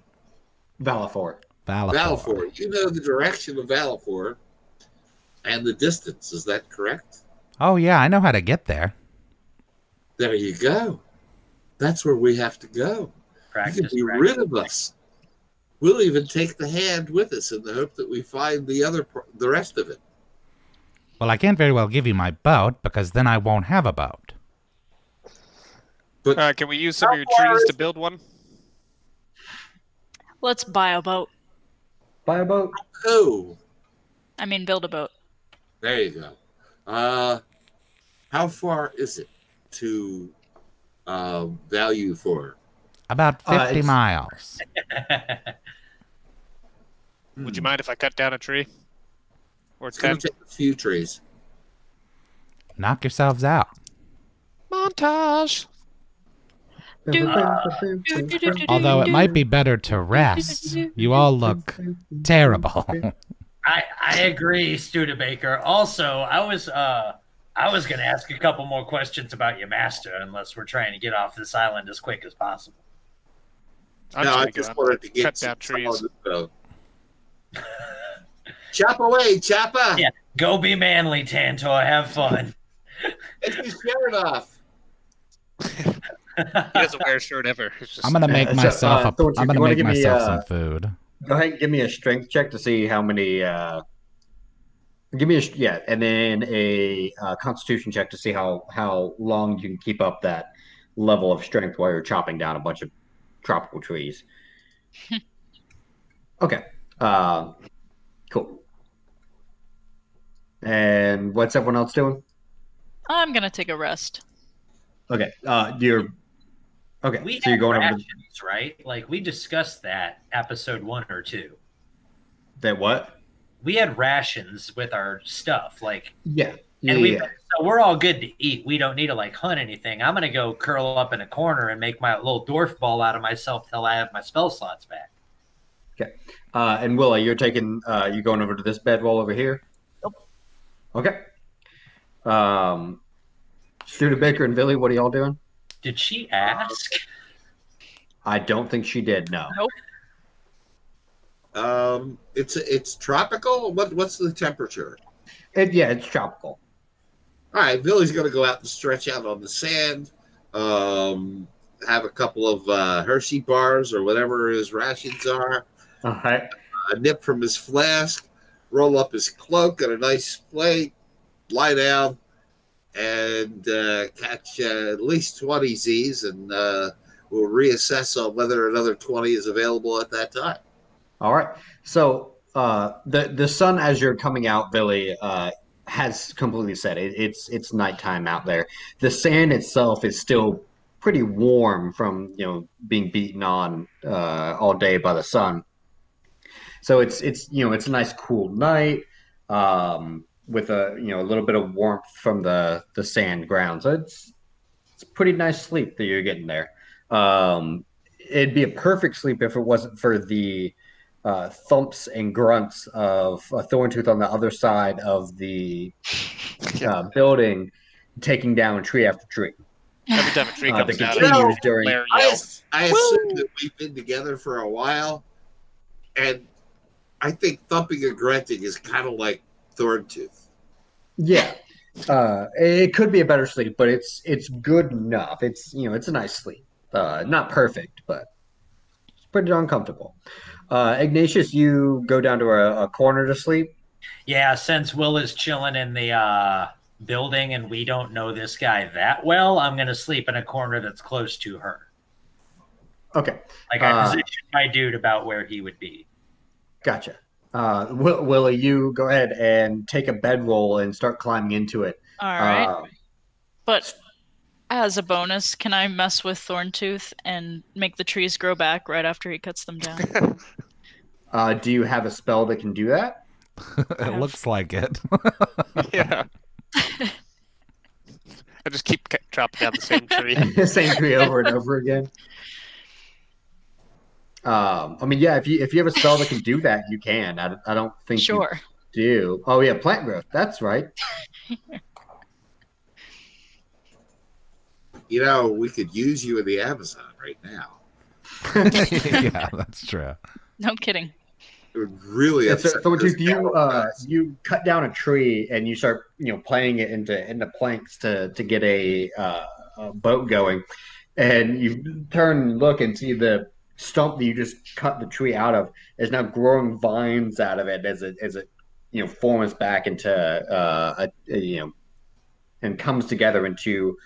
Speaker 2: Valafor.
Speaker 6: Valafor. You know the direction of Valafor and the distance. Is that correct?
Speaker 1: Oh yeah, I know how to get there.
Speaker 6: There you go. That's where we have to go.
Speaker 4: Practice,
Speaker 6: You can be rid of us. We'll even take the hand with us in the hope that we find the rest of it.
Speaker 1: Well, I can't very well give you my boat because then I won't have a boat.
Speaker 6: But
Speaker 3: Can we use some of your trees to build one?
Speaker 5: Let's buy a boat.
Speaker 2: Buy a boat.
Speaker 6: oh,
Speaker 5: I mean, build a boat.
Speaker 6: there you go. How far is it to value for?
Speaker 1: About 50
Speaker 2: it's-
Speaker 1: miles.
Speaker 3: Would you mind if I cut down a tree? Or
Speaker 6: It's going
Speaker 3: 10?
Speaker 6: to take a few trees.
Speaker 1: Knock yourselves out.
Speaker 3: Montage!
Speaker 1: Although it might be better to rest. You all look terrible.
Speaker 4: I agree, Studebaker. Also, I was going to ask a couple more questions about your master, unless we're trying to get off this island as quick as possible.
Speaker 3: I'm
Speaker 6: No, I
Speaker 3: just
Speaker 6: just
Speaker 3: gonna
Speaker 6: wanted to get
Speaker 3: cut
Speaker 6: some
Speaker 3: down trees.
Speaker 6: Chop away, Choppa.
Speaker 4: Yeah, go be manly, Tantor. Have fun.
Speaker 6: Take your shirt off.
Speaker 3: He doesn't wear a shirt ever. It's just,
Speaker 1: I'm gonna make
Speaker 2: So,
Speaker 1: myself
Speaker 2: Thornstooth,
Speaker 1: I'm
Speaker 2: you
Speaker 1: gonna
Speaker 2: wanna
Speaker 1: make
Speaker 2: give me,
Speaker 1: myself some food.
Speaker 2: Go ahead and give me a strength check to see how many. Give me and then a constitution check to see how long you can keep up that level of strength while you're chopping down a bunch of tropical trees. Okay. Cool. And what's everyone else doing?
Speaker 5: I'm gonna take a rest.
Speaker 2: Okay. Okay.
Speaker 4: We
Speaker 2: So you're
Speaker 4: had
Speaker 2: going over to
Speaker 4: rations, right? Like, we discussed that episode 1 or 2.
Speaker 2: that what?
Speaker 4: We had rations with our stuff, like,
Speaker 2: Yeah.
Speaker 4: and
Speaker 2: Yeah.
Speaker 4: so we're all good to eat. We don't need to like hunt anything. I'm gonna go curl up in a corner and make my little dwarf ball out of myself till I have my spell slots back.
Speaker 2: Okay. And Willa, you're taking you going over to this bedroll over here?
Speaker 5: Nope.
Speaker 2: Okay. Studebaker and Villi, what are y'all doing?
Speaker 4: Did she ask?
Speaker 2: I don't think she did. No.
Speaker 5: Nope.
Speaker 6: It's tropical. What's the temperature?
Speaker 2: It's tropical.
Speaker 6: All right, Billy's going to go out and stretch out on the sand, have a couple of Hershey bars or whatever his rations are,
Speaker 2: All right.
Speaker 6: a nip from his flask, roll up his cloak on a nice plate, lie down, and catch at least 20 Z's, and we'll reassess on whether another 20 is available at that time.
Speaker 2: All right. So the sun, as you're coming out, Villi, has completely set. It's nighttime out there. The sand itself is still pretty warm from being beaten on all day by the sun. So it's it's a nice cool night with a a little bit of warmth from the sand ground. So it's a pretty nice sleep that you're getting there. It'd be a perfect sleep if it wasn't for the thumps and grunts of a Thornstooth on the other side of the building, taking down tree after tree.
Speaker 3: Every time a tree comes down,
Speaker 2: continues during.
Speaker 6: I assume that we've been together for a while, and I think thumping and grunting is kind of like Thornstooth.
Speaker 2: Yeah, it could be a better sleep, but it's good enough. It's it's a nice sleep. Not perfect, but it's pretty darn comfortable. Ignacious, you go down to a corner to sleep.
Speaker 4: Yeah, since Will is chilling in the building and we don't know this guy that well, I'm going to sleep in a corner that's close to her.
Speaker 2: Okay.
Speaker 4: Like I positioned my dude about where he would be.
Speaker 2: Gotcha. Willa, you go ahead and take a bedroll and start climbing into it.
Speaker 5: All right. But as a bonus, can I mess with Thornstooth and make the trees grow back right after he cuts them down?
Speaker 2: Do you have a spell that can do that?
Speaker 1: It looks like it.
Speaker 3: Yeah. I just keep chopping down the same tree.
Speaker 2: The same tree over and over again. I mean, yeah, if you have a spell that can do that, you can. I don't think you do. Oh yeah, plant growth. That's right.
Speaker 6: We could use you in the Amazon right now.
Speaker 1: Yeah, that's true.
Speaker 5: No kidding.
Speaker 6: It would really upset.
Speaker 2: So if you cut down a tree and you start planting it into planks to get a boat going, and you turn and look and see the stump that you just cut the tree out of is now growing vines out of it as it forms back into and comes together into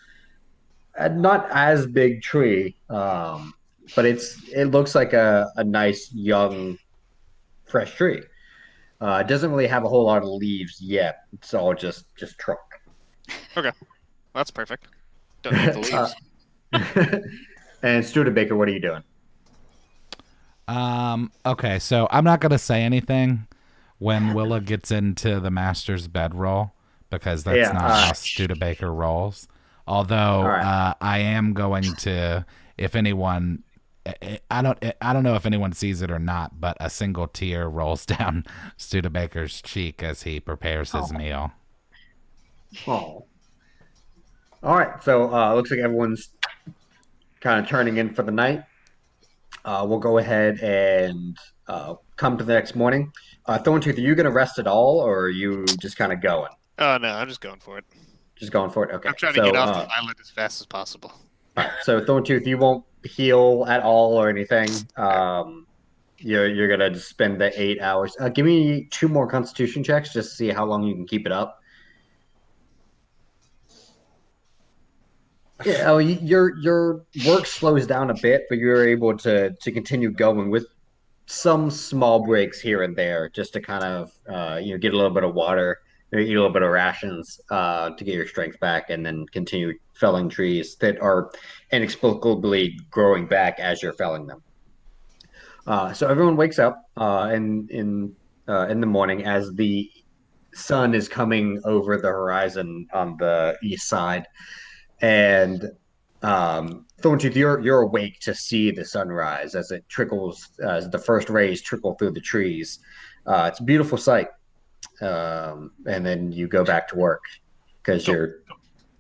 Speaker 2: a not as big tree, but it looks like a nice young fresh tree. It doesn't really have a whole lot of leaves yet. It's all just trunk.
Speaker 3: Okay, that's perfect. Don't need the leaves.
Speaker 2: And Studebaker, what are you doing?
Speaker 1: Okay, so I'm not gonna say anything when Willa gets into the master's bedroll because that's not how Studebaker rolls. Although I am going to, if anyone, I don't know if anyone sees it or not, but a single tear rolls down Studebaker's cheek as he prepares his meal.
Speaker 2: Oh. All right, so looks like everyone's kind of turning in for the night. We'll go ahead and come to the next morning. Thornstooth, are you going to rest at all, or are you just kind of going?
Speaker 3: Oh, no, I'm just going for it.
Speaker 2: Just going for it? Okay.
Speaker 3: I'm trying to get off the island as fast as possible.
Speaker 2: All right, so Thornstooth, you won't heal at all or anything. You're going to just spend the 8 hours. Give me 2 more Constitution checks just to see how long you can keep it up. Yeah, your work slows down a bit, but you're able to continue going with some small breaks here and there, just to kind of get a little bit of water, or eat a little bit of rations to get your strength back, and then continue felling trees that are inexplicably growing back as you're felling them. So everyone wakes up in the morning as the sun is coming over the horizon on the east side. And Thornstooth, you're awake to see the sunrise as it trickles, as the first rays trickle through the trees. It's a beautiful sight. And then you go back to work because you're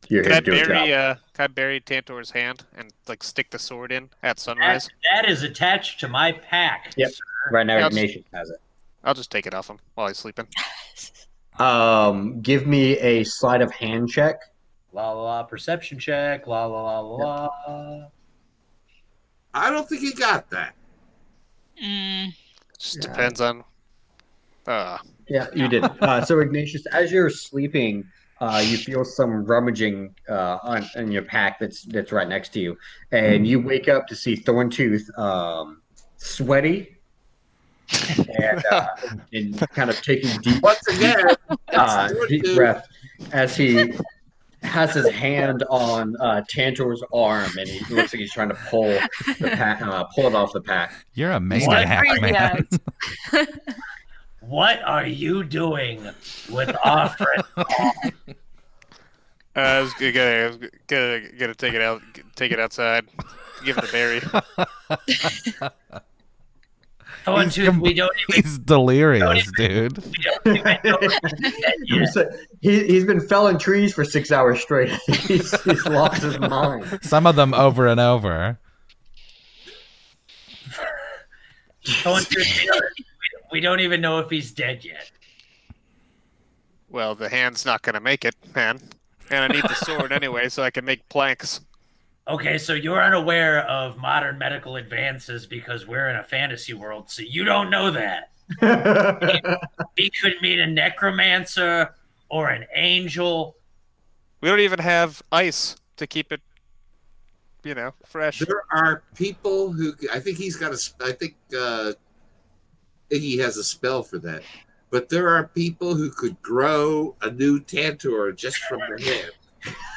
Speaker 2: here to do a job.
Speaker 3: Can I bury Tantor's hand and stick the sword in at sunrise?
Speaker 4: That is attached to my pack.
Speaker 2: Yep.
Speaker 4: Sir.
Speaker 2: Right now, Ignacious has it.
Speaker 3: I'll just take it off him while he's sleeping.
Speaker 2: Give me a sleight of hand check.
Speaker 4: La la la, perception check. La la la la la.
Speaker 6: I don't think he got that.
Speaker 3: Just depends on.
Speaker 2: Yeah, you did. So Ignacious, as you're sleeping, you feel some rummaging in your pack that's right next to you, and you wake up to see Thorntooth sweaty and kind of taking
Speaker 6: Once again,
Speaker 2: deep breath as he has his hand on Tantor's arm, and he looks like he's trying to pull the pack, pull it off the pack.
Speaker 1: You're a maniac, man.
Speaker 4: What are you doing with Offred?
Speaker 3: I was gonna take it out, take it outside, give it a berry.
Speaker 1: He's delirious, dude.
Speaker 2: He's been felling trees for 6 hours straight. He's lost his mind.
Speaker 1: Some of them over and over.
Speaker 4: We don't even know if he's dead yet.
Speaker 3: Well, the hand's not gonna make it, man. And I need the sword anyway, so I can make planks.
Speaker 4: Okay, so you're unaware of modern medical advances because we're in a fantasy world, so you don't know that. He could mean a necromancer or an angel.
Speaker 3: We don't even have ice to keep it, fresh.
Speaker 6: There are people who I think he's got I think Iggy has a spell for that. But there are people who could grow a new Tantor just from their hand.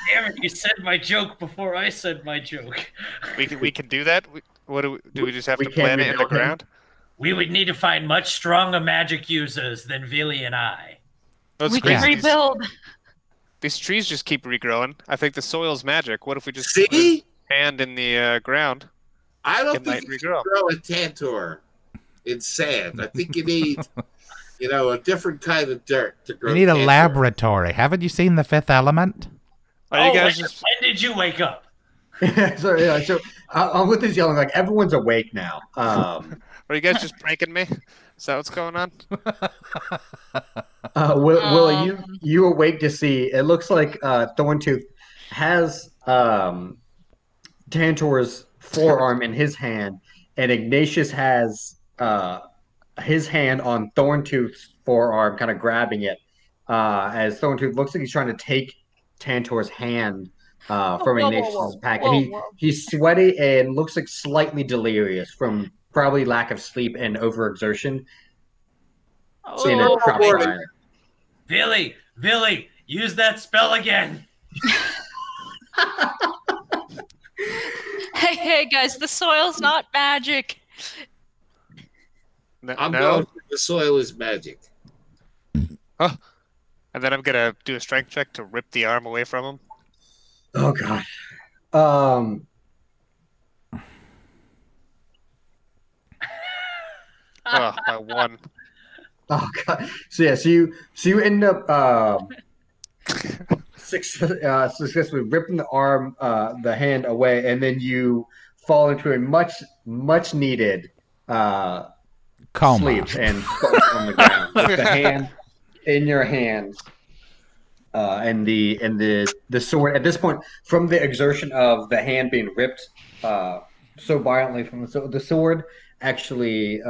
Speaker 4: Damn it, you said my joke before I said my joke.
Speaker 3: We can do that? Do we just have to plant it in the ground?
Speaker 4: We would need to find much stronger magic users than Villi and I.
Speaker 5: We can rebuild.
Speaker 3: These trees just keep regrowing. I think the soil's magic. What if we just
Speaker 6: put a
Speaker 3: hand in the ground?
Speaker 6: I don't think you can grow a Tantor in sand. I think you need, a different kind of dirt to grow.
Speaker 1: You need a laboratory. Haven't you seen The Fifth Element?
Speaker 3: Are you guys
Speaker 4: when did you wake up?
Speaker 2: so I'm with this yelling like everyone's awake now.
Speaker 3: Are you guys just pranking me? Is that what's going on?
Speaker 2: Willa, you awake to see it looks like Thorntooth has Tantor's forearm in his hand, and Ignacious has his hand on Thorntooth's forearm, kind of grabbing it as Thorntooth looks like he's trying to take Tantor's hand from Ignacious's pack, and he's sweaty and looks like slightly delirious from probably lack of sleep and overexertion.
Speaker 4: Villi, use that spell again.
Speaker 5: Hey guys, the soil's not magic.
Speaker 6: I'm going for the soil is magic.
Speaker 3: Oh. And then I'm gonna do a strength check to rip the arm away from him.
Speaker 2: Oh god.
Speaker 3: By 1.
Speaker 2: Oh god. So you end up successfully ripping the arm, the hand away, and then you fall into a much needed
Speaker 1: coma
Speaker 2: sleep and fall on the ground with the hand in your hand, and the sword at this point, from the exertion of the hand being ripped so violently from the sword actually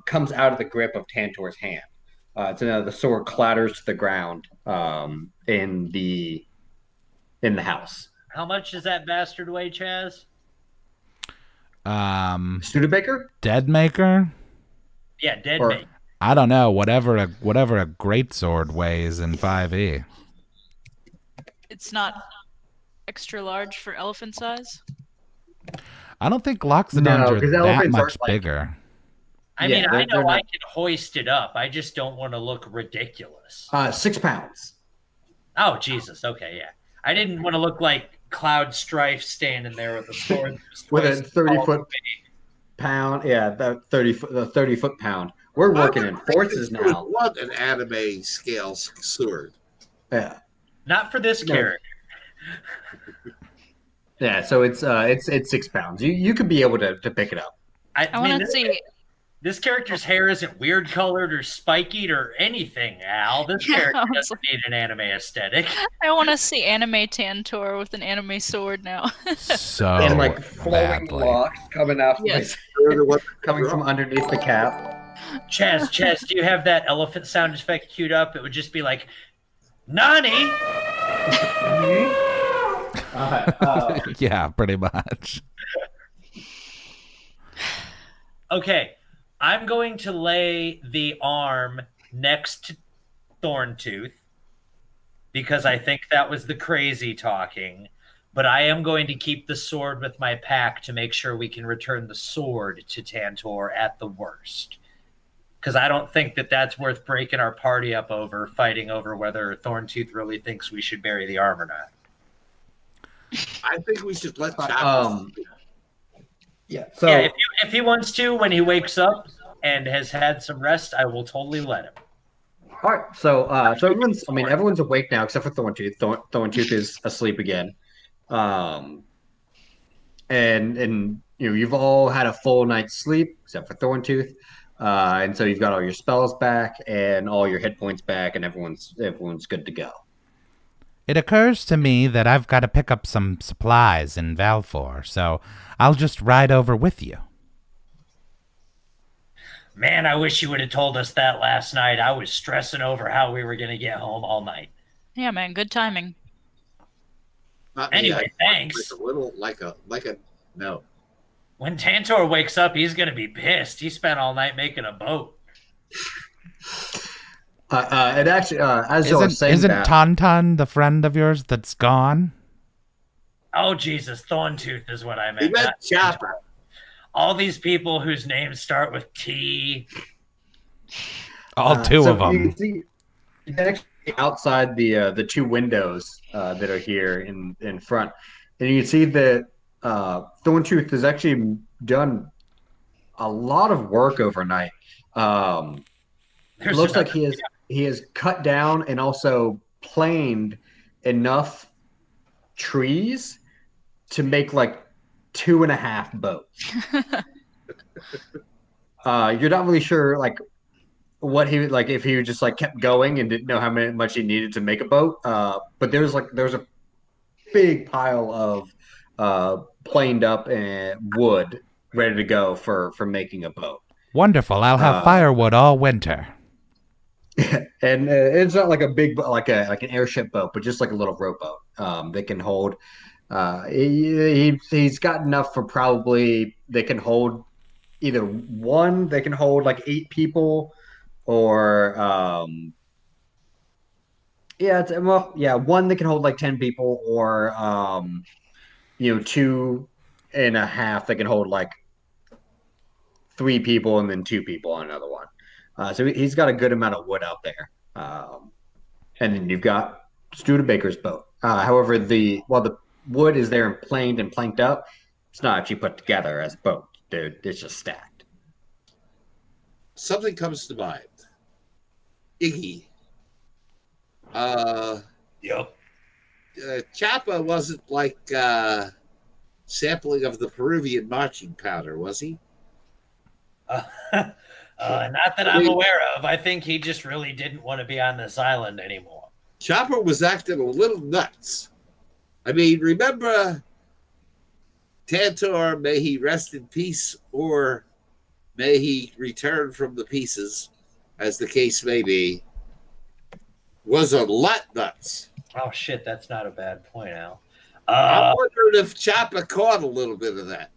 Speaker 2: comes out of the grip of Tantor's hand. So the sword clatters to the ground in the house.
Speaker 4: How much does that bastard weigh, Chaz?
Speaker 2: Studebaker?
Speaker 1: Deadmaker?
Speaker 4: Yeah, Deadmaker.
Speaker 1: I don't know. Whatever a greatsword weighs in 5e.
Speaker 5: It's not extra large for elephant size?
Speaker 1: I don't think Loxodons are that much bigger.
Speaker 4: I mean, I know I can hoist it up. I just don't want to look ridiculous.
Speaker 2: 6 pounds.
Speaker 4: Oh, Jesus. Okay, yeah. I didn't want to look like Cloud Strife standing there with a sword.
Speaker 2: With a 30-foot pound. Yeah, the 30-foot pound. We're working in forces now.
Speaker 6: Want an anime scale sword?
Speaker 2: Yeah.
Speaker 4: Not for this character.
Speaker 2: Yeah, so it's 6 pounds. You could be able to pick it up.
Speaker 5: I want to see.
Speaker 4: This character's hair isn't weird colored or spiky or anything, Al. This character doesn't need an anime aesthetic.
Speaker 5: I want to see anime Tantor with an anime sword now.
Speaker 1: So
Speaker 2: and like flowing locks coming out, coming from underneath the cap.
Speaker 4: Chaz, do you have that elephant sound effect queued up? It would just be like, Nani?
Speaker 1: Yeah, pretty much.
Speaker 4: Okay, I'm going to lay the arm next to Thornstooth because I think that was the crazy talking. But I am going to keep the sword with my pack to make sure we can return the sword to Tantor at the worst. Because I don't think that that's worth breaking our party up over, fighting over whether Thornstooth really thinks we should bury the arm or not.
Speaker 6: I think we should let Chopper.
Speaker 2: Yeah. So
Speaker 4: Yeah, if he wants to, when he wakes up and has had some rest, I will totally let him.
Speaker 2: all right. So everyone's awake now except for Thorntooth. Thorntooth is asleep again. And you've all had a full night's sleep except for Thorntooth. And so you've got all your spells back and all your hit points back, and everyone's good to go.
Speaker 1: It occurs to me that I've got to pick up some supplies in Valfor, so I'll just ride over with you.
Speaker 4: Man, I wish you would have told us that last night. I was stressing over how we were going to get home all night.
Speaker 5: Yeah, man, good timing.
Speaker 4: Anyway, thanks.
Speaker 6: Like a no.
Speaker 4: When Tantor wakes up, he's going to be pissed. He spent all night making a boat.
Speaker 2: And actually, as I was saying,
Speaker 1: isn't Tauntaun the friend of yours that's gone?
Speaker 4: Oh, Jesus, Thorntooth is what I meant.
Speaker 6: He meant Chopper.
Speaker 4: All these people whose names start with T.
Speaker 1: All two of them.
Speaker 2: You can actually see outside the two windows that are here in front, and you can see that Thorntooth has actually done a lot of work overnight. It looks like he has cut down and also planed enough trees to make like 2.5 boats. You're not really sure like what he like if he just like kept going and didn't know how much he needed to make a boat. But there's a big pile of planed up and wood ready to go for making a boat.
Speaker 1: Wonderful. I'll have firewood all winter.
Speaker 2: And it's not like a big like an airship boat, but just like a little rowboat that can hold. He's got enough for probably they can hold either one. They can hold like 8 people, or one that can hold like 10 people, or 2.5 that can hold like 3 people, and then 2 people on another one. So he's got a good amount of wood out there. And then you've got Studebaker's boat. However, while the wood is there and planed and planked up, it's not actually put together as a boat. It's just stacked.
Speaker 6: Something comes to mind. Iggy.
Speaker 4: Yep.
Speaker 6: Choppa wasn't like sampling of the Peruvian marching powder, was he?
Speaker 4: Not that I'm aware of. I think he just really didn't want to be on this island anymore.
Speaker 6: Chopper was acting a little nuts. I mean, remember Tantor, may he rest in peace, or may he return from the pieces, as the case may be, was a lot nuts.
Speaker 4: Oh, shit, that's not a bad point, Al.
Speaker 6: I'm wondering if Chopper caught a little bit of that.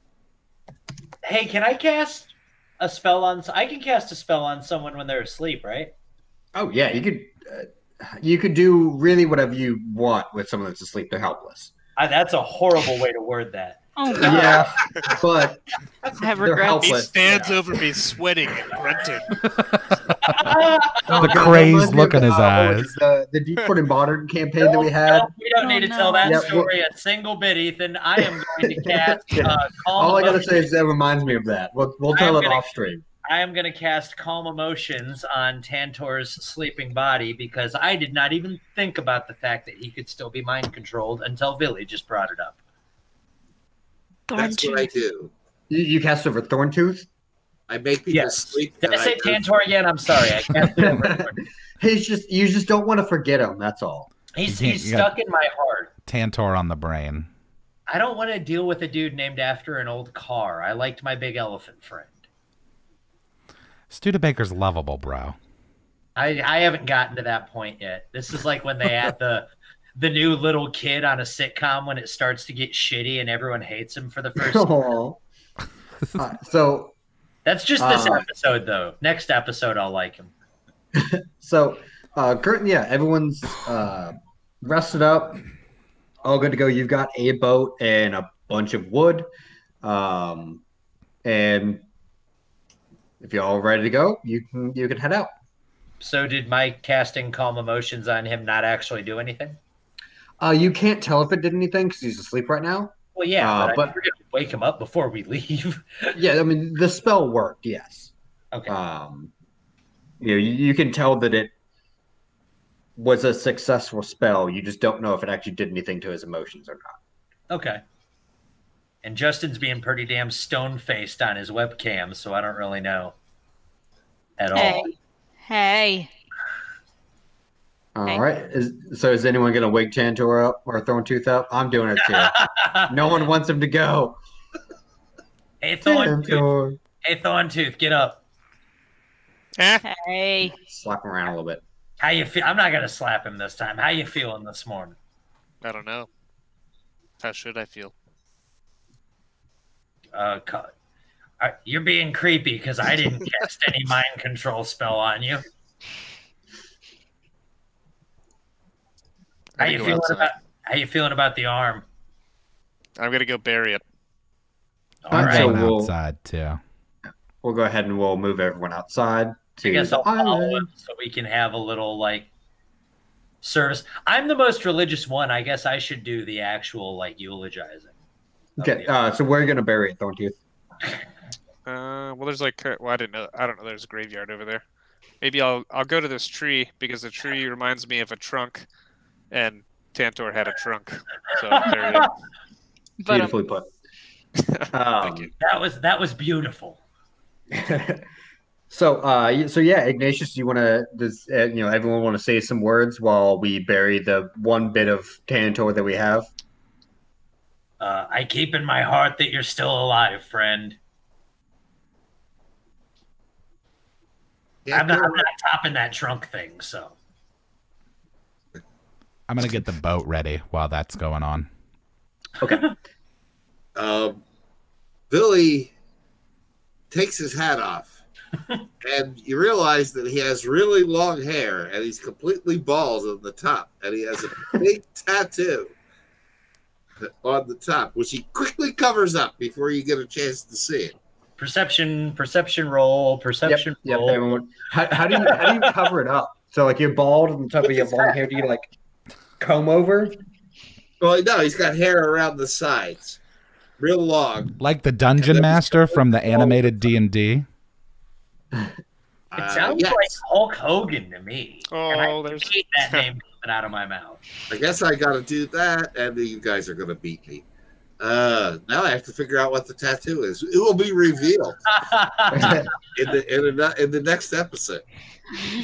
Speaker 4: Hey, can I cast a spell on... I can cast a spell on someone when they're asleep, right?
Speaker 2: Oh, yeah, you could do really whatever you want with someone that's asleep. They're helpless.
Speaker 4: That's a horrible way to word that.
Speaker 5: Oh, God.
Speaker 2: Yeah, but
Speaker 5: I have
Speaker 2: they're
Speaker 5: regrets.
Speaker 3: He
Speaker 2: helpless.
Speaker 3: stands over me sweating and grunting.
Speaker 1: The crazed look in his eyes.
Speaker 2: The Deep Court and Modern campaign that we had.
Speaker 4: No, we don't need to tell that
Speaker 2: Yeah,
Speaker 4: story a single bit, Ethan. I am going to cast
Speaker 2: All I
Speaker 4: Calm
Speaker 2: gotta say
Speaker 4: Emotions.
Speaker 2: is that reminds me of that. We'll tell it off stream.
Speaker 4: I am going to cast Calm Emotions on Tantor's sleeping body because I did not even think about the fact that he could still be mind controlled until Villi just brought it up.
Speaker 6: That's what I do.
Speaker 2: You cast over Thorntooth?
Speaker 6: I make people
Speaker 4: Yes.
Speaker 6: sleep.
Speaker 4: Did I
Speaker 6: and
Speaker 4: say
Speaker 6: go-
Speaker 4: Tantor again? I'm sorry. I can't do it.
Speaker 2: You just don't want to forget him. That's all.
Speaker 4: He's
Speaker 1: You got-
Speaker 4: stuck in my heart.
Speaker 1: Tantor on the brain.
Speaker 4: I don't want to deal with a dude named after an old car. I liked my big elephant friend.
Speaker 1: Studebaker's lovable, bro.
Speaker 4: I haven't gotten to that point yet. This is like when they add the the new little kid on a sitcom when it starts to get shitty and everyone hates him for the first.
Speaker 2: Oh. So
Speaker 4: that's just this episode, though. Next episode, I'll like him.
Speaker 2: So, currently, yeah, everyone's rested up, all good to go. You've got a boat and a bunch of wood, and if you're all ready to go, you can head out.
Speaker 4: So, did my casting calm emotions on him not actually do anything?
Speaker 2: You can't tell if it did anything because he's asleep right now.
Speaker 4: Well, yeah, but we're gonna wake him up before we leave.
Speaker 2: Yeah, I mean the spell worked. Yes.
Speaker 4: Okay.
Speaker 2: You can tell that it was a successful spell. You just don't know if it actually did anything to his emotions or not.
Speaker 4: Okay. And Justin's being pretty damn stone-faced on his webcam, so I don't really know at all.
Speaker 5: Hey.
Speaker 2: All right. Is anyone going to wake Tantor up or Thornstooth up? I'm doing it too. No one wants him to go.
Speaker 4: Hey, Thornstooth. Hey, Thornstooth, get up.
Speaker 5: Hey.
Speaker 2: Slap him around a little bit.
Speaker 4: How you feel? I'm not going to slap him this time. How you feeling this morning?
Speaker 3: I don't know. How should I feel?
Speaker 4: You're being creepy because I didn't cast any mind control spell on you. How you feeling about the arm?
Speaker 3: I'm gonna go bury it.
Speaker 2: All right,
Speaker 1: I'm going outside too.
Speaker 2: We'll go ahead and we'll move everyone outside to
Speaker 4: I guess I'll follow
Speaker 2: island.
Speaker 4: him so we can have a little service. I'm the most religious one. I guess I should do the actual eulogizing.
Speaker 2: Okay, so where are you gonna bury it, Thornstooth?
Speaker 3: Well, there's I don't know. There's a graveyard over there. Maybe I'll go to this tree because the tree reminds me of a trunk, and Tantor had a trunk. So there it is.
Speaker 2: Beautifully put.
Speaker 3: Thank you.
Speaker 4: That was beautiful.
Speaker 2: So yeah, Ignacious, does everyone want to say some words while we bury the one bit of Tantor that we have?
Speaker 4: I keep in my heart that you're still alive, friend.
Speaker 6: Yeah,
Speaker 4: I'm not topping that trunk thing, so.
Speaker 1: I'm going to get the boat ready while that's going on.
Speaker 2: Okay.
Speaker 6: Villi takes his hat off, and you realize that he has really long hair, and he's completely bald on the top, and he has a big tattoo on the top, which he quickly covers up before you get a chance to see it.
Speaker 4: Perception roll.
Speaker 2: Yep, everyone. How do you cover it up? So you're bald on the top, but you have long hair. Do you comb over?
Speaker 6: Well, no, he's got hair around the sides, real long.
Speaker 1: Like the Dungeon Master from the animated D&D.
Speaker 4: It sounds
Speaker 6: yes.
Speaker 4: like Hulk Hogan to me.
Speaker 3: Oh,
Speaker 4: and I
Speaker 3: there's
Speaker 4: hate that name coming out of my mouth.
Speaker 6: I guess I got to do that, and you guys are going to beat me. Now I have to figure out what the tattoo is. It will be revealed in the next episode.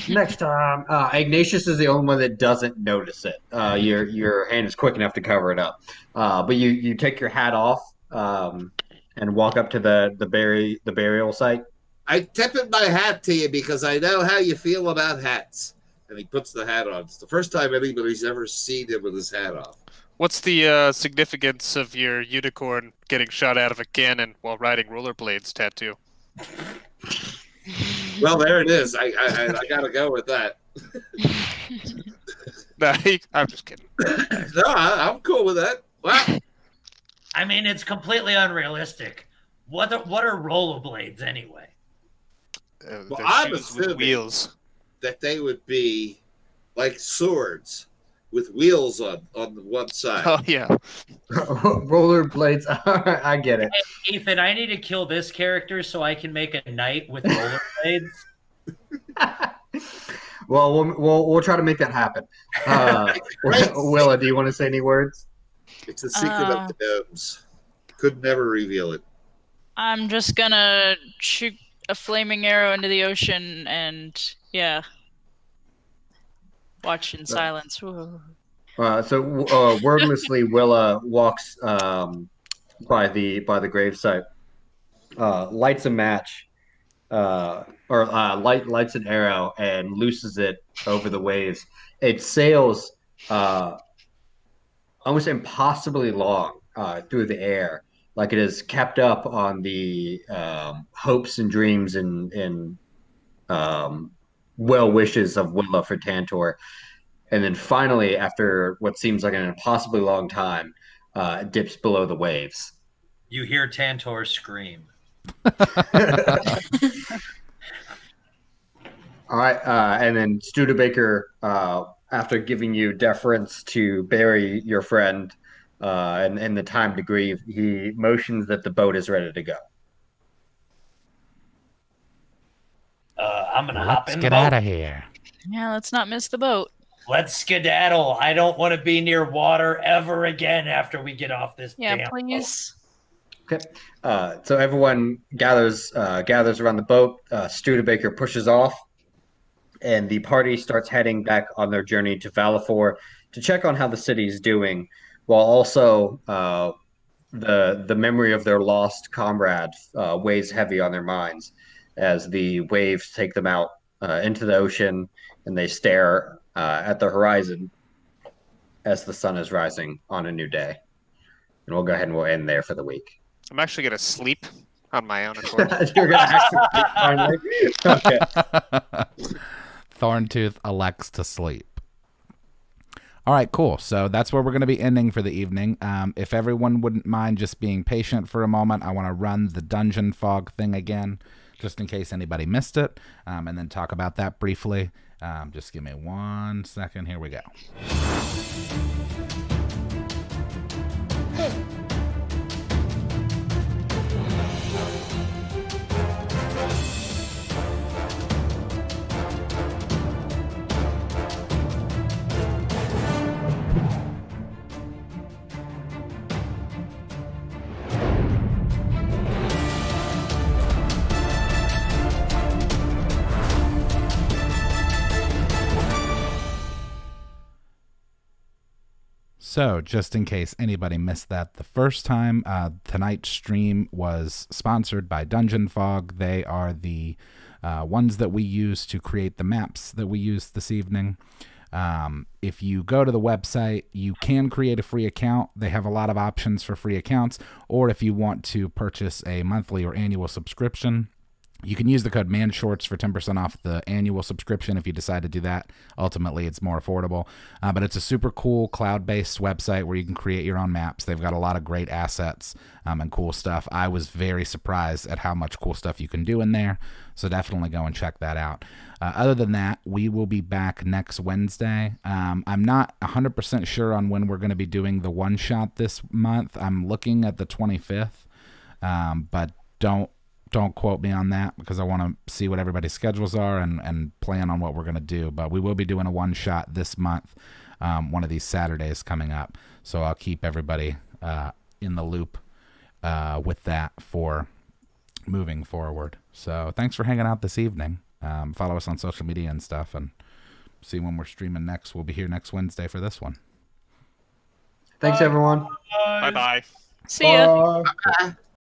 Speaker 2: Next time, Ignacious is the only one that doesn't notice it. Your hand is quick enough to cover it up, but you take your hat off and walk up to the burial site.
Speaker 6: I tip my hat to you because I know how you feel about hats. And he puts the hat on. It's the first time anybody's ever seen him with his hat off.
Speaker 3: What's the significance of your unicorn getting shot out of a cannon while riding rollerblades tattoo?
Speaker 6: Well, there it is. I got to go with that.
Speaker 3: I'm just kidding.
Speaker 6: No, I'm cool with that. Wow.
Speaker 4: I mean, it's completely unrealistic. What are rollerblades anyway?
Speaker 6: Well,
Speaker 3: They're
Speaker 6: I'm
Speaker 3: shoes with
Speaker 6: assuming
Speaker 3: wheels.
Speaker 6: that they would be like swords with wheels on the one side.
Speaker 3: Oh yeah.
Speaker 2: Rollerblades. All right, I get it.
Speaker 4: Hey, Ethan, I need to kill this character so I can make a knight with rollerblades.
Speaker 2: Well, we'll try to make that happen. Willa, do you want to say any words?
Speaker 6: It's a secret of the gnomes. Could never reveal it.
Speaker 5: I'm just gonna shoot a flaming arrow into the ocean and watch in silence. Whoa.
Speaker 2: So wordlessly, Willa walks by the gravesite, lights a match, lights an arrow and looses it over the waves. It sails almost impossibly long through the air, like it is kept up on the hopes and dreams and um, well wishes of Willa for Tantor. And then finally, after what seems like an impossibly long time, it dips below the waves.
Speaker 4: You hear Tantor scream.
Speaker 2: All right, and then Studebaker, after giving you deference to bury your friend and the time to grieve, he motions that the boat is ready to go.
Speaker 4: I'm gonna hop
Speaker 1: Let's
Speaker 4: in the
Speaker 1: get
Speaker 4: boat.
Speaker 1: out of here.
Speaker 5: Yeah, let's not miss the boat.
Speaker 4: Let's skedaddle. I don't want to be near water ever again after we get off this
Speaker 5: Yeah,
Speaker 4: damn
Speaker 5: please.
Speaker 2: Okay, so everyone gathers around the boat. Studebaker pushes off, and the party starts heading back on their journey to Valafor to check on how the city is doing, while also the memory of their lost comrade weighs heavy on their minds as the waves take them out into the ocean, and they stare at the horizon as the sun is rising on a new day. And we'll go ahead and we'll end there for the week.
Speaker 3: I'm actually gonna sleep on my own accord.
Speaker 2: You're gonna actually finally. Okay.
Speaker 1: Thornstooth elects to sleep. All right, cool. So that's where we're going to be ending for the evening. If everyone wouldn't mind just being patient for a moment, I want to run the dungeon fog thing again, just in case anybody missed it, and then talk about that briefly. Just give me 1 second. Here we go. So, just in case anybody missed that the first time, tonight's stream was sponsored by Dungeon Fog. They are the ones that we use to create the maps that we use this evening. If you go to the website, you can create a free account. They have a lot of options for free accounts, or if you want to purchase a monthly or annual subscription, you can use the code MANSHORTS for 10% off the annual subscription if you decide to do that. Ultimately, it's more affordable. But it's a super cool cloud-based website where you can create your own maps. They've got a lot of great assets and cool stuff. I was very surprised at how much cool stuff you can do in there. So definitely go and check that out. Other than that, we will be back next Wednesday. I'm not 100% sure on when we're going to be doing the one-shot this month. I'm looking at the 25th, but don't quote me on that because I want to see what everybody's schedules are and plan on what we're going to do. But we will be doing a one-shot this month, one of these Saturdays coming up. So I'll keep everybody in the loop with that for moving forward. So thanks for hanging out this evening. Follow us on social media and stuff and see when we're streaming next. We'll be here next Wednesday for this one.
Speaker 2: Thanks, everyone.
Speaker 3: Bye-bye.
Speaker 5: See ya.
Speaker 2: Bye.